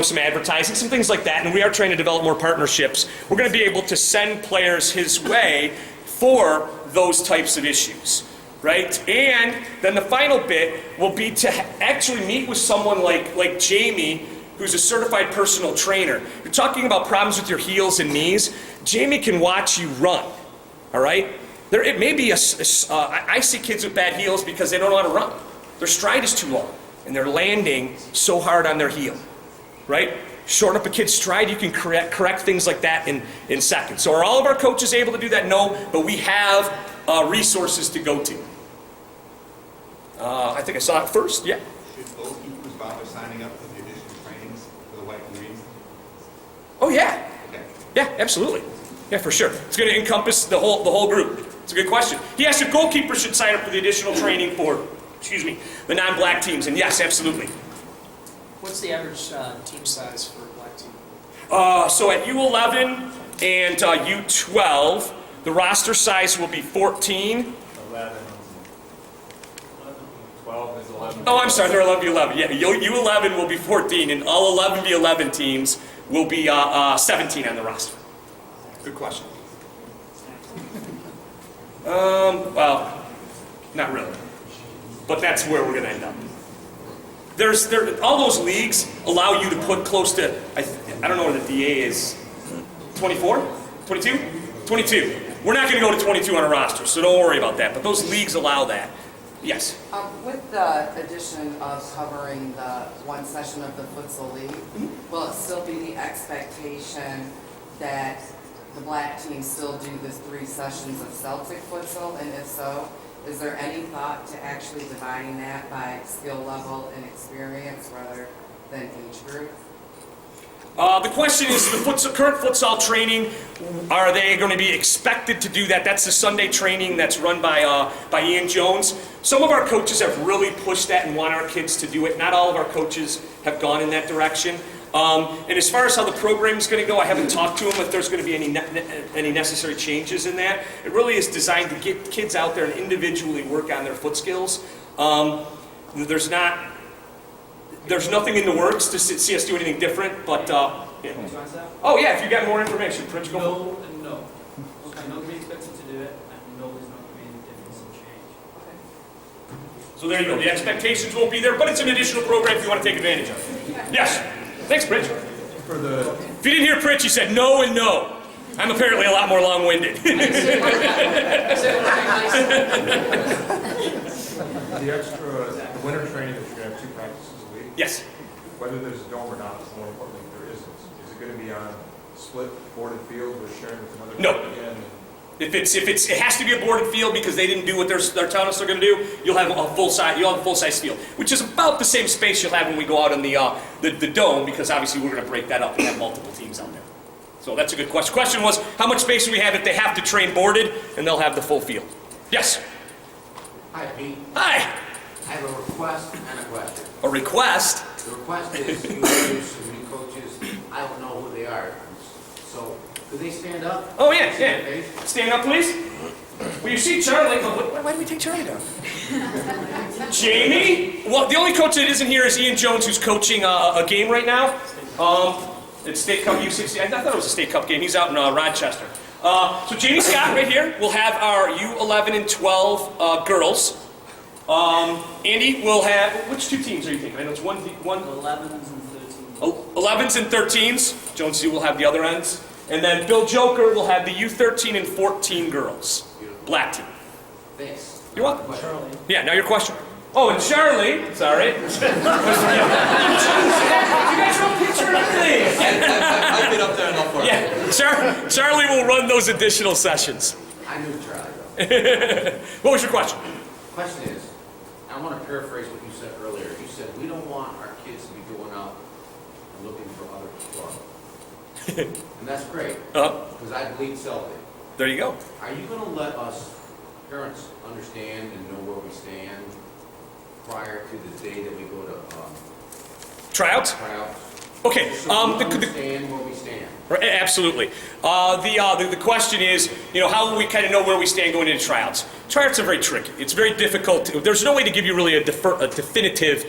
some advertising, some things like that, and we are trying to develop more partnerships, we're going to be able to send players his way for those types of issues, right? And then the final bit will be to actually meet with someone like Jamie, who's a certified personal trainer. You're talking about problems with your heels and knees. Jamie can watch you run, all right? It may be I see kids with bad heels because they don't know how to run. Their stride is too long, and they're landing so hard on their heel, right? Shorten up a kid's stride, you can correct things like that in seconds. So are all of our coaches able to do that? No, but we have resources to go to. I think I saw it first, yeah. Should goalkeepers bother signing up for the additional trainings for the white and greens? Oh yeah, Okay. yeah, absolutely. Yeah, for sure. It's going to encompass the whole group. It's a good question. He asked if goalkeepers should sign up for the additional training for, the non-black teams, and yes, absolutely. What's the average team size for a black team? So at U11 and U12, the roster size will be 14. 11. 12 is 11. Oh, I'm sorry, they're 11 U11. Yeah, U11 will be 14, and all 11 V11 teams will be 17 on the roster. Good question. Well, not really. But that's where we're going to end up. All those leagues allow you to put close to, I don't know what the DA is, 24? 22? 22. We're not going to go to 22 on a roster, so don't worry about that. But those leagues allow that. Yes? With the addition of covering the one session of the futsal league, will it still be the expectation that the black teams still do the 3 sessions of Celtic futsal? And if so, is there any thought to actually dividing that by skill level and experience rather than age group? The question is, the current futsal training, are they going to be expected to do that? That's the Sunday training that's run by Ian Jones. Some of our coaches have really pushed that and want our kids to do it. Not all of our coaches have gone in that direction. And as far as how the program is going to go, I haven't talked to them if there's going to be any necessary changes in that. It really is designed to get kids out there and individually work on their foot skills. There's nothing in the works to see us do anything different, but yeah. Oh yeah, if you got more information, Prince, go. No and no. I'm not going to be expected to do it, and no, there's not going to be any difference in change. So there you go. The expectations won't be there, but it's an additional program if you want to take advantage of it. Yes. Thanks, Prince. If you didn't hear Prince, he said no and no. I'm apparently a lot more long-winded. The extra winter training that you're going to have 2 practices a week? Yes. Whether there's a dome or not, more importantly, if there isn't, is it going to be on split boarded field or sharing with another? No. Again? It has to be a boarded field because they didn't do what they're telling us they're going to do. You'll have a full-size field, which is about the same space you'll have when we go out in the dome, because obviously we're going to break that up and have multiple teams out there. So that's a good question. Question was, how much space do we have if they have to train boarded, and they'll have the full field? Yes. Hi, Pete. Hi. I have a request and a question. A request? The request is you introduce some new coaches. I don't know who they are. So, could they stand up? Oh, yeah, yeah. Stand up, please. Will you see Charlie? Why do we take Charlie down? Jamie? Well, the only coach that isn't here is Ian Jones, who's coaching a game right now. It's State Cup U16. I thought it was a State Cup game. He's out in Rochester. So Jamie Scott right here. We'll have our U11 and 12 girls. Andy will have, which 2 teams are you thinking? I know it's one. 11s and 13s. 11s and 13s. Jonesy will have the other ends. And then Bill Joker will have the U13 and 14 girls. Black team. Thanks. You're welcome. Charlie. Yeah, now your question. Oh, and Charlie. Sorry. You guys don't picture anything. I've been up there enough for it. Yeah, Charlie will run those additional sessions. I knew Charlie, though. What was your question? Question is, I want to paraphrase what you said earlier. You said, we don't want our kids to be going out and looking for other clubs. And that's great, because I bleed Celtic. There you go. Are you going to let us, parents, understand and know where we stand prior to the day that we go to Tryouts? tryouts? Okay. So we understand where we stand. Right, absolutely. The question is, how will we kind of know where we stand going into tryouts? Tryouts are very tricky. It's very difficult. There's no way to give you really a definitive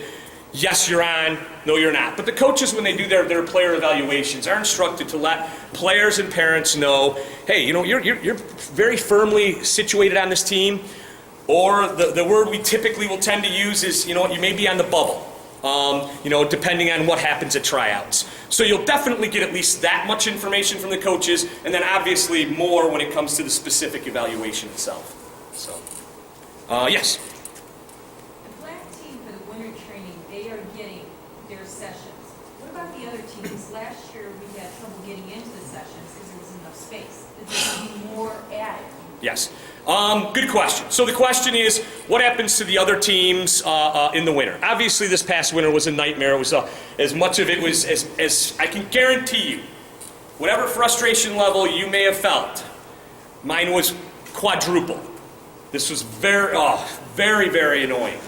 Yes, you're on. No, you're not. But the coaches, when they do their player evaluations, are instructed to let players and parents know, hey, you're very firmly situated on this team. Or the word we typically will tend to use is, you may be on the bubble. Depending on what happens at tryouts. So you'll definitely get at least that much information from the coaches, and then obviously more when it comes to the specific evaluation itself. So, yes. The black team for the winter training, they are getting their sessions. What about the other teams? Last year, we had trouble getting into the sessions because there wasn't enough space. Is there going to be more added? Yes. Good question. So the question is, what happens to the other teams in the winter? Obviously, this past winter was a nightmare. It was as much of it was as I can guarantee you, whatever frustration level you may have felt, mine was quadruple. This was very, very annoying.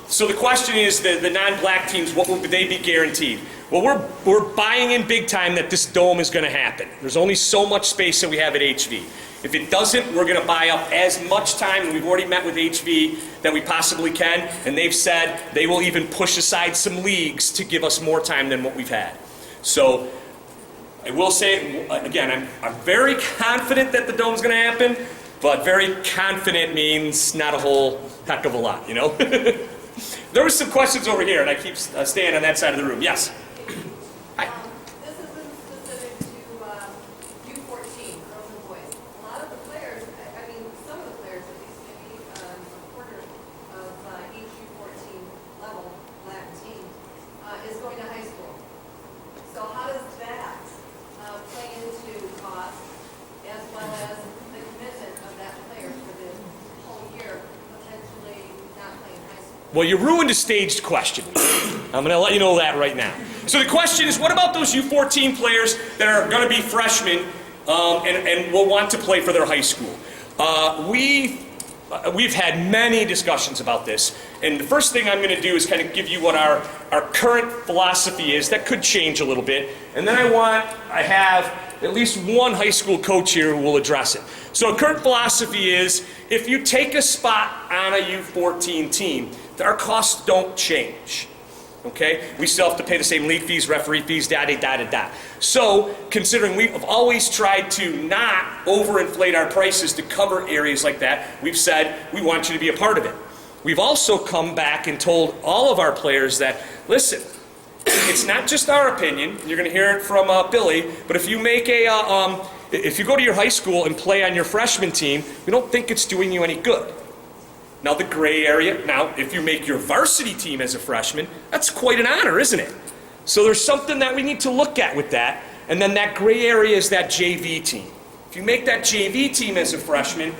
So the question is, the non-black teams, what would they be guaranteed? Well, we're buying in big time that this dome is going to happen. There's only so much space that we have at HV. If it doesn't, we're going to buy up as much time, and we've already met with HV, that we possibly can, and they've said they will even push aside some leagues to give us more time than what we've had. So I will say, again, I'm very confident that the dome's going to happen, but very confident means not a whole heck of a lot, There was some questions over here, and I keep staying on that side of the room. Yes? Hi. This isn't specific to U14, girls and boys. A lot of the players, some of the players, at least maybe a quarter of each U14 level black team is going to high school. So how does that play into cost as well as the commitment of that player for the whole year, potentially not playing high school? Well, you ruined a staged question. I'm going to let you know that right now. So the question is, what about those U14 players that are going to be freshmen and will want to play for their high school? We've had many discussions about this, and the first thing I'm going to do is kind of give you what our current philosophy is. That could change a little bit, and then I have at least one high school coach here who will address it. So our current philosophy is, if you take a spot on a U14 team, our costs don't change. Okay? We still have to pay the same league fees, referee fees, da-da-da-da-da. So, considering we've always tried to not overinflate our prices to cover areas like that, we've said we want you to be a part of it. We've also come back and told all of our players that, listen, it's not just our opinion, you're going to hear it from Billy, but if you make if you go to your high school and play on your freshman team, we don't think it's doing you any good. Now the gray area, now if you make your varsity team as a freshman, that's quite an honor, isn't it? So there's something that we need to look at with that, and then that gray area is that JV team. If you make that JV team as a freshman,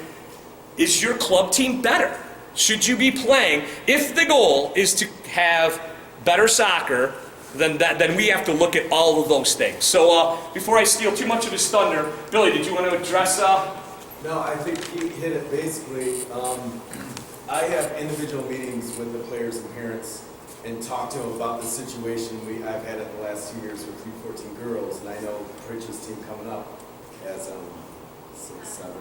is your club team better? Should you be playing? If the goal is to have better soccer, then we have to look at all of those things. So before I steal too much of his thunder, Billy, did you want to address? No, I think he hit it basically. I have individual meetings with the players and parents and talk to them about the situation I've had in the last 2 years with U14 girls, and I know Pritch's team coming up has 6, 7,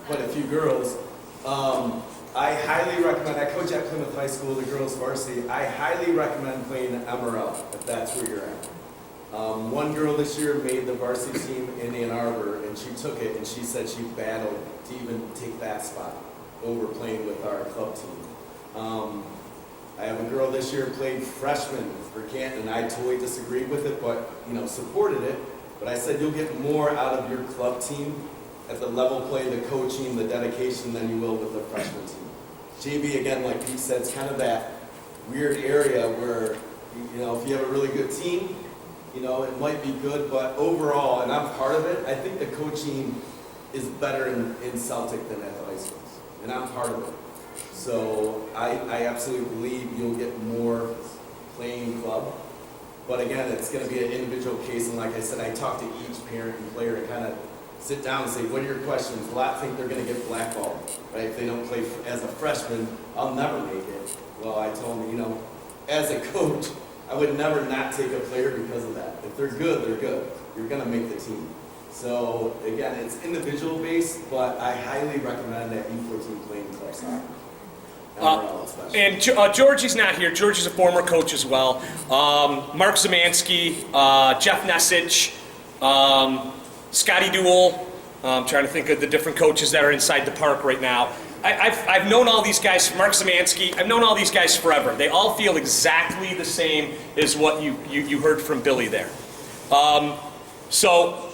quite a few girls. I highly recommend, I coach at Plymouth High School, the girls varsity. I highly recommend playing MRL if that's where you're at. One girl this year made the varsity team in Ann Arbor, and she took it, and she said she battled to even take that spot over playing with our club team. I have a girl this year played freshman for Canton, and I totally disagreed with it, but supported it. But I said you'll get more out of your club team at the level play, the coaching, the dedication than you will with the freshman team. JV, again, like Pete said, it's kind of that weird area where, if you have a really good team, it might be good, but overall, and I'm part of it, I think the coaching is better in Celtic than at the high schools, and I'm part of it. So I absolutely believe you'll get more playing club, but again, it's going to be an individual case, and like I said, I talk to each parent and player to kind of sit down and say, what are your questions? A lot think they're going to get blackballed, right? If they don't play as a freshman, I'll never make it. Well, I told them, as a coach, I would never not take a player because of that. If they're good, they're good. You're going to make the team. So, again, it's individual based, but I highly recommend that U14 playing club soccer. And Georgie's not here. Georgie's a former coach as well. Mark Zemansky, Jeff Nessich, Scotty Duell. I'm trying to think of the different coaches that are inside the park right now. I've known all these guys, Mark Zemansky, I've known all these guys forever. They all feel exactly the same as what you heard from Billy there. So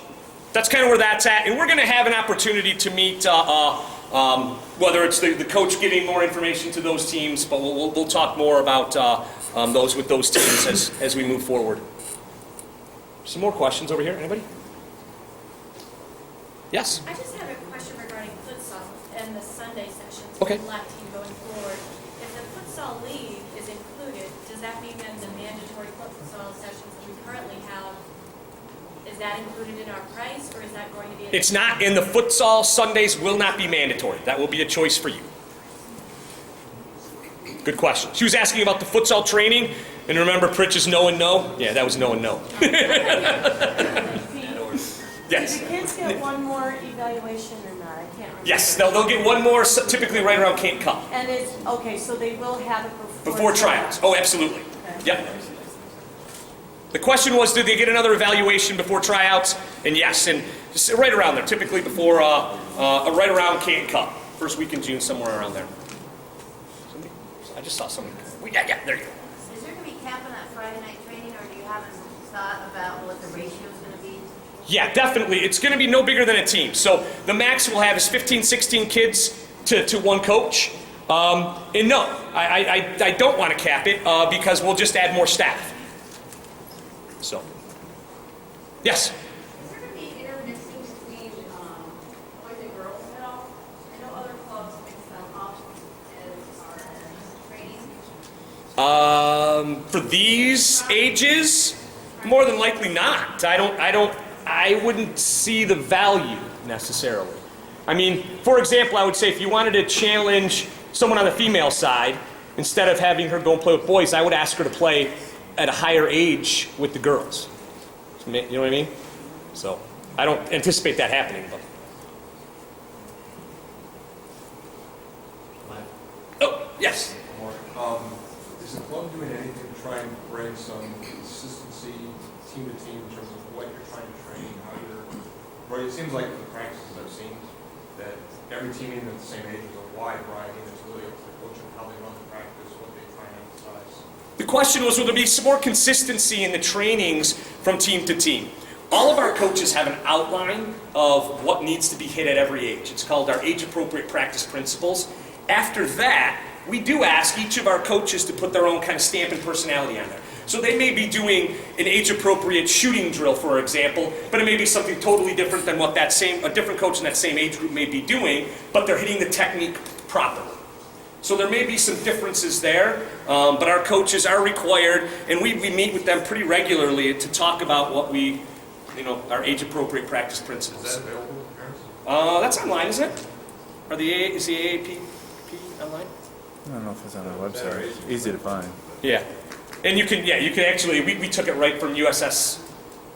that's kind of where that's at. And we're going to have an opportunity to meet, whether it's the coach getting more information to those teams, but we'll talk more about those with those teams as we move forward. Some more questions over here. Anybody? Yes? I just have a question regarding futsal and the Sunday sessions Okay. for the black team going forward. If the futsal league is included, does that mean that the mandatory futsal sessions that we currently have, is that included in our price, or is that going to be? It's not in the futsal. Sundays will not be mandatory. That will be a choice for you. Good question. She was asking about the futsal training, and remember Pritch's no and no? Yeah, that was no and no. Yes. Do the kids get one more evaluation or not? I can't remember. Yes, they'll get one more, typically right around Canton Cup. And it's, okay, so they will have it Before tryouts. Oh, absolutely. Okay. Yep. The question was, did they get another evaluation before tryouts? And yes, and just right around there, typically before, right around Canton Cup. First week in June, somewhere around there. Somebody? I just saw somebody. Yeah, there you go. Is there going to be cap on that Friday night training, or do you have a thought about what the ratio is going to be? Yeah, definitely. It's going to be no bigger than a team. So the max we'll have is 15, 16 kids to one coach. And no, I don't want to cap it because we'll just add more staff. So, yes? Is there going to be intermixing between boys and girls at all? I know other clubs mix them up as far as training. For these ages, more than likely not. I wouldn't see the value necessarily. I mean, for example, I would say if you wanted to challenge someone on the female side, instead of having her go and play with boys, I would ask her to play at a higher age with the girls. You know what I mean? So I don't anticipate that happening. But. Oh, yes. Is the club doing anything to try and bring some consistency team to team in terms of what you're trying to train, how you're, right? It seems like the practices I've seen that every team, even at the same age, is a wide variety, and it's really up to the coach on how they run the practice, what they try and emphasize. The question was, will there be some more consistency in the trainings from team to team? All of our coaches have an outline of what needs to be hit at every age. It's called our age-appropriate practice principles. After that, we do ask each of our coaches to put their own kind of stamp and personality on there. So they may be doing an age-appropriate shooting drill, for example, but it may be something totally different than what a different coach in that same age group may be doing, but they're hitting the technique properly. So there may be some differences there, but our coaches are required, and we meet with them pretty regularly to talk about what our age-appropriate practice principles. Is that available to parents? That's online, isn't it? Is the AAP online? I don't know if it's on our website. Easy to find. Yeah. And you can actually, we took it right from USSF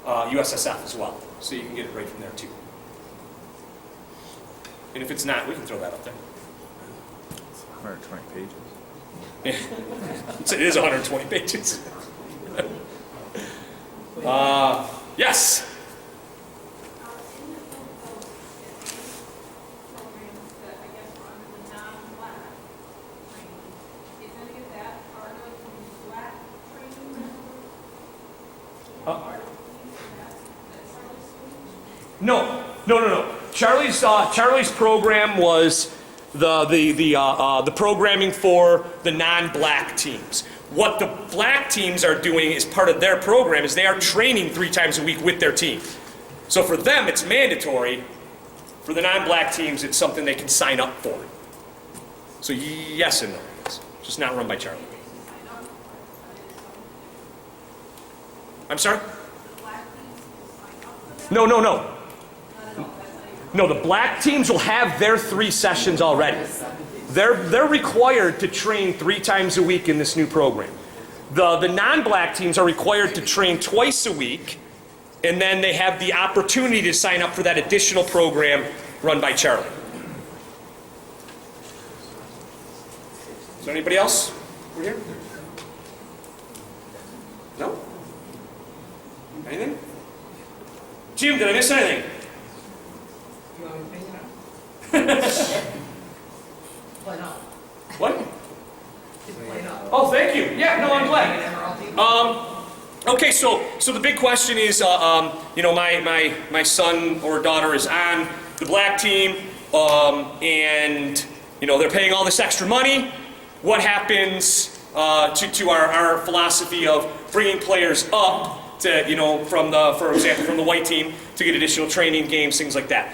as well. So you can get it right from there too. And if it's not, we can throw that up there. It's 120 pages. Yeah. It is 120 pages. Yes? No. Charlie's program was the programming for the non-black teams. What the black teams are doing as part of their program is they are training 3 times a week with their team. So for them, it's mandatory. For the non-black teams, it's something they can sign up for. So yes and no. It's just not run by Charlie. I'm sorry? No. No, the black teams will have their 3 sessions already. They're required to train 3 times a week in this new program. The non-black teams are required to train twice a week, and then they have the opportunity to sign up for that additional program run by Charlie. Is there anybody else? We're here? No? Anything? Jim, did I miss anything? You want me to paint it up? Play now. What? Play now. Oh, thank you. Yeah, no, I'm glad. Okay, so the big question is, you know, my son or daughter is on the black team, and you know they're paying all this extra money. What happens to our philosophy of bringing players up to, you know, for example, from the white team to get additional training games, things like that?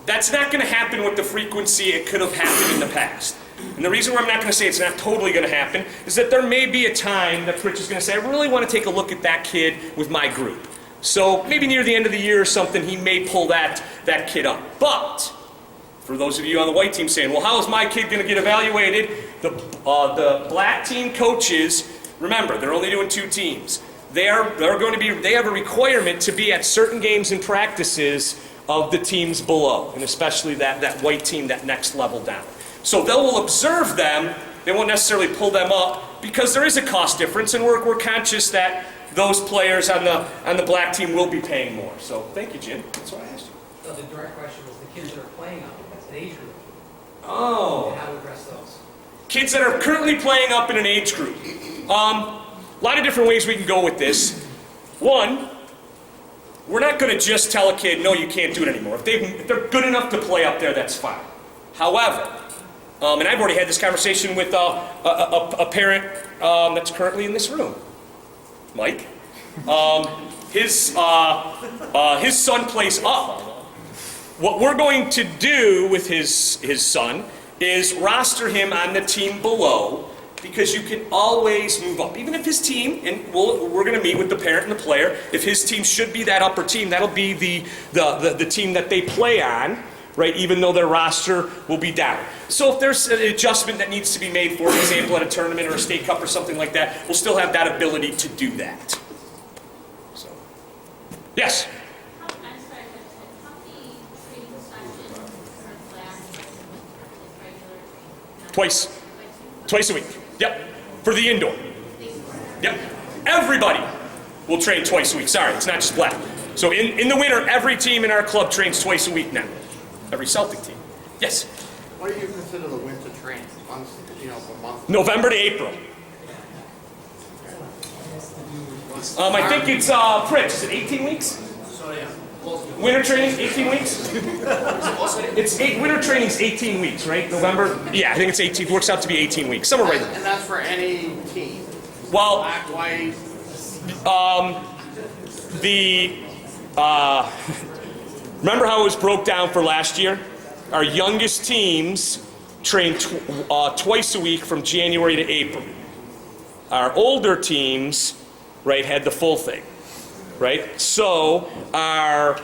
That's not going to happen with the frequency it could have happened in the past. And the reason why I'm not going to say it's not totally going to happen is that there may be a time that Pritch is going to say, I really want to take a look at that kid with my group. So maybe near the end of the year or something, he may pull that kid up. But for those of you on the white team saying, well, how is my kid going to get evaluated? The black team coaches, remember, they're only doing 2 teams. They have a requirement to be at certain games and practices of the teams below, and especially that white team, that next level down. So they will observe them, they won't necessarily pull them up, because there is a cost difference, and we're conscious that those players on the black team will be paying more. So thank you, Jim. That's what I asked you. So the direct question was the kids that are playing up, that's an age group. Oh. And how to address those. Kids that are currently playing up in an age group. A lot of different ways we can go with this. One, we're not going to just tell a kid, no, you can't do it anymore. If they're good enough to play up there, that's fine. However, and I've already had this conversation with a parent that's currently in this room, Mike. His son plays up. What we're going to do with his son is roster him on the team below, because you can always move up. Even if his team, and we're going to meet with the parent and the player, if his team should be that upper team, that'll be the team that they play on, right, even though their roster will be down. So if there's an adjustment that needs to be made, for example, at a tournament or a state cup or something like that, we'll still have that ability to do that. So, yes? Twice a week. Yep. For the indoor. Yep. Everybody will train twice a week. Sorry, it's not just black. So in the winter, every team in our club trains twice a week now. Every Celtic team. Yes? What do you consider the winter training? Months, for months? November to April. I think it's, Pritch, is it 18 weeks? Winter training, 18 weeks? Winter training's 18 weeks, right? November? Yeah, I think it's 18. Works out to be 18 weeks. Somewhere right there. And that's for any team? Well, black, white? Remember how it was broke down for last year? Our youngest teams trained twice a week from January to April. Our older teams, right, had the full thing, right? So our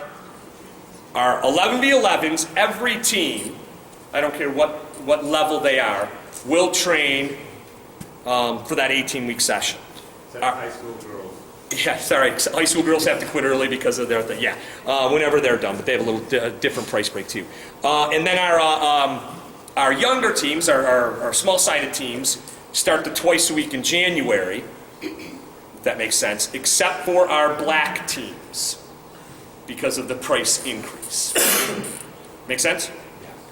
11v11s, every team, I don't care what level they are, will train for that 18-week session. Except high school girls. Yeah, sorry, high school girls have to quit early because of their thing. Yeah, whenever they're done, but they have a little different price break too. And then our younger teams, our small-sided teams, start the twice a week in January, if that makes sense, except for our black teams because of the price increase. Make sense?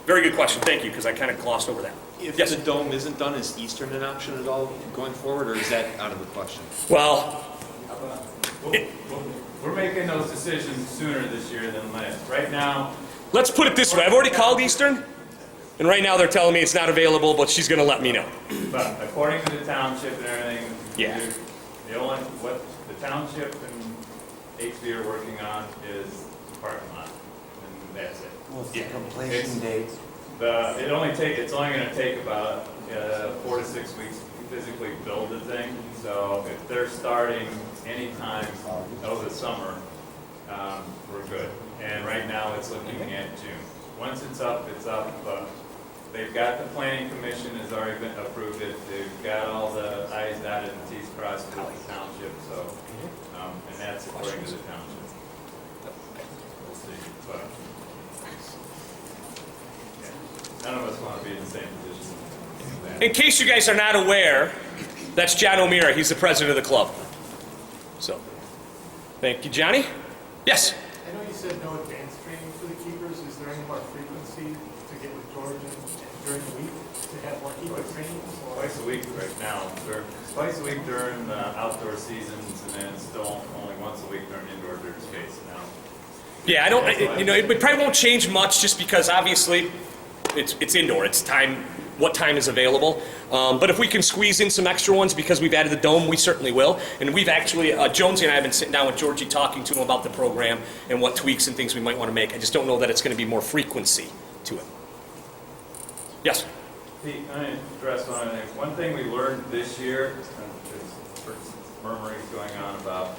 Very good question. Thank you, because I kind of glossed over that. If the dome isn't done, is Eastern an option at all going forward, or is that out of the question? Well, we're making those decisions sooner this year than last. Right now, let's put it this way. I've already called Eastern, and right now they're telling me it's not available, but she's going to let me know. But according to the township and everything, yeah, what the township and HB are working on is the parking lot, and that's it. What's the completion date? It's only going to take about 4 to 6 weeks to physically build the thing. So if they're starting anytime over the summer, we're good. And right now it's looking at June. Once it's up, it's up. They've got the planning commission has already been approved it. They've got all the I's dotted and T's crossed with the township. So, and that's according to the township. We'll see. But none of us want to be in the same position. In case you guys are not aware, that's John O'Meara. He's the president of the club. So, thank you, Johnny. Yes? I know you said no advanced training for the keepers. Is there any more frequency to get with George during the week to have more keeper training? Twice a week right now. Twice a week during the outdoor seasons, and then still only once a week during indoor dirt skates now. Yeah, I don't, it probably won't change much just because obviously it's indoor. It's time, what time is available. But if we can squeeze in some extra ones because we've added the dome, we certainly will. And we've actually, Jonesy and I have been sitting down with Georgie talking to him about the program and what tweaks and things we might want to make. I just don't know that it's going to be more frequency to it. Yes? Pete, I address one thing we learned this year, is murmurings going on about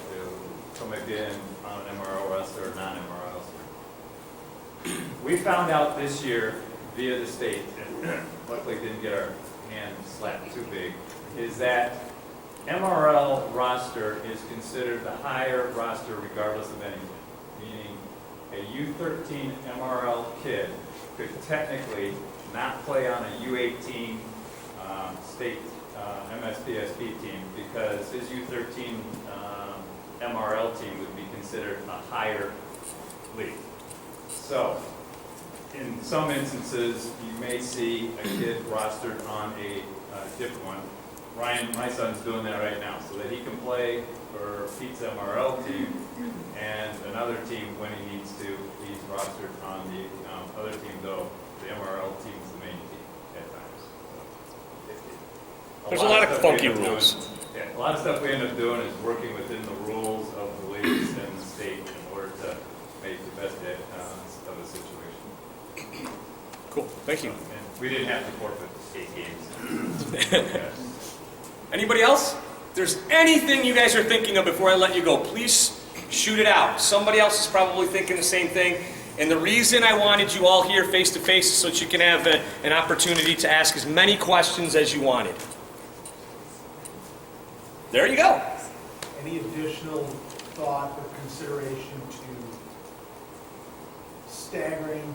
somebody being on an MRO roster or non-MRO roster. We found out this year via the state, and luckily didn't get our hand slapped too big, is that MRL roster is considered the higher roster regardless of anything. Meaning a U13 MRL kid could technically not play on a U18 state MSPSP team because his U13 MRL team would be considered a higher league. So, in some instances, you may see a kid rostered on a different one. Ryan, my son's doing that right now, so that he can play for Pete's MRL team and another team when he needs to. He's rostered on the other team, though the MRL team is the main team at times. So, there's a lot of funky rules. A lot of stuff we end up doing is working within the rules of the leagues and the state in order to make the best of the situation. Cool, thank you. And we didn't have to forfeit the state games. Anybody else? If there's anything you guys are thinking of before I let you go, please shoot it out. Somebody else is probably thinking the same thing. And the reason I wanted you all here face to face is so that you can have an opportunity to ask as many questions as you wanted. There you go. Any additional thought or consideration to staggering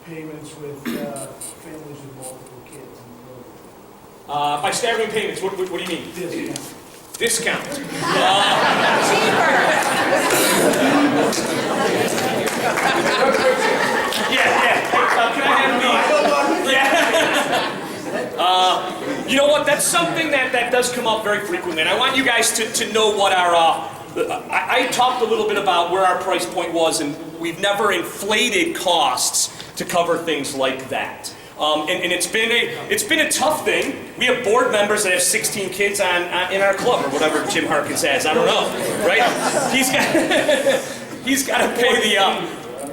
payments with families with multiple kids in the program? By staggering payments, what do you mean? Discount. Can I have the... you know what? That's something that does come up very frequently, and I want you guys to know what our... I talked a little bit about where our price point was, and we've never inflated costs to cover things like that. And it's been a tough thing. We have board members that have 16 kids in our club, or whatever Jim Harkins has. I don't know, right? He's got to pay the...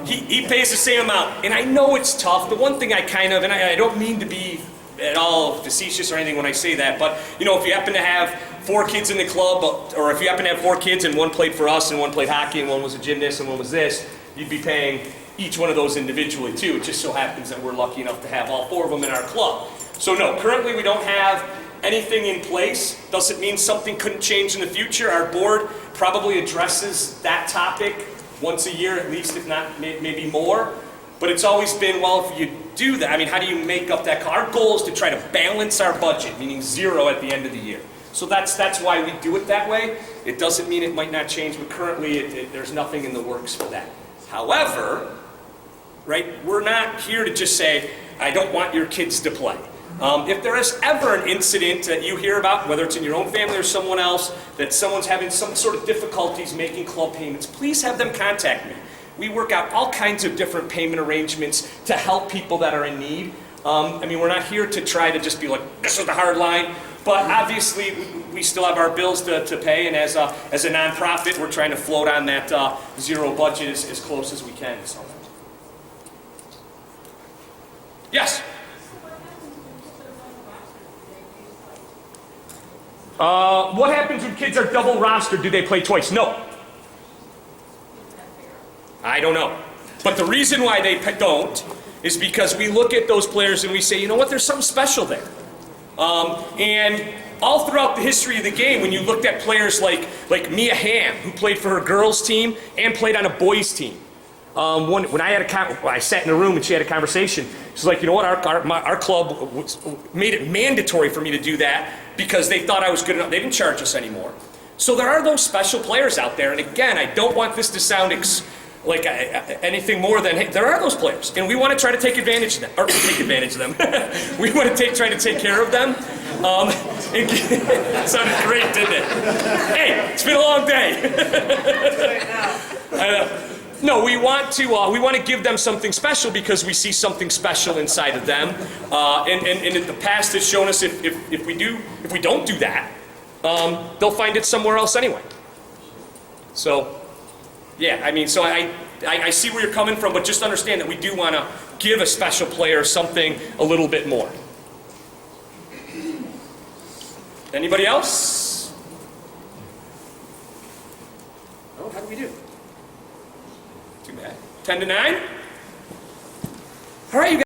He pays the same amount, and I know it's tough. The one thing I don't mean to be at all facetious or anything when I say that, but if you happen to have 4 kids in the club, or if you happen to have 4 kids and one played for us and one played hockey and one was a gymnast and one was this, you'd be paying each one of those individually too. It just so happens that we're lucky enough to have all 4 of them in our club. So no, currently we don't have anything in place. Doesn't mean something couldn't change in the future. Our board probably addresses that topic once a year at least, if not maybe more. But it's always been, well, if you do that, how do you make up that cost? Our goal is to try to balance our budget, meaning 0 at the end of the year. So that's why we do it that way. It doesn't mean it might not change, but currently there's nothing in the works for that. However, right, we're not here to just say, I don't want your kids to play. If there is ever an incident that you hear about, whether it's in your own family or someone else, that someone's having some sort of difficulties making club payments, please have them contact me. We work out all kinds of different payment arrangements to help people that are in need. We're not here to try to just be like, this is the hard line, but obviously we still have our bills to pay, and as a nonprofit, we're trying to float on that 0 budget as close as we can. So. Yes? What happens when kids are double rostered? Do they play twice? No. I don't know. But the reason why they don't is because we look at those players and we say, you know what, there's something special there. And all throughout the history of the game, when you looked at players like Mia Hamm, who played for her girls' team and played on a boys' team, When I sat in a room and she had a conversation, she's like, you know what, our club made it mandatory for me to do that because they thought I was good enough. They didn't charge us anymore. So there are those special players out there, and again, I don't want this to sound like anything more than, hey, there are those players, and we want to try to take advantage of them, or take advantage of them. We want to try to take care of them. It sounded great, didn't it? Hey, it's been a long day. No, we want to give them something special because we see something special inside of them, and the past has shown us if we don't do that, they'll find it somewhere else anyway. So. Yeah, I mean, so I see where you're coming from, but just understand that we do want to give a special player something a little bit more. Anybody else? Oh, how do we do? Too bad. 10 to 9? All right, you guys.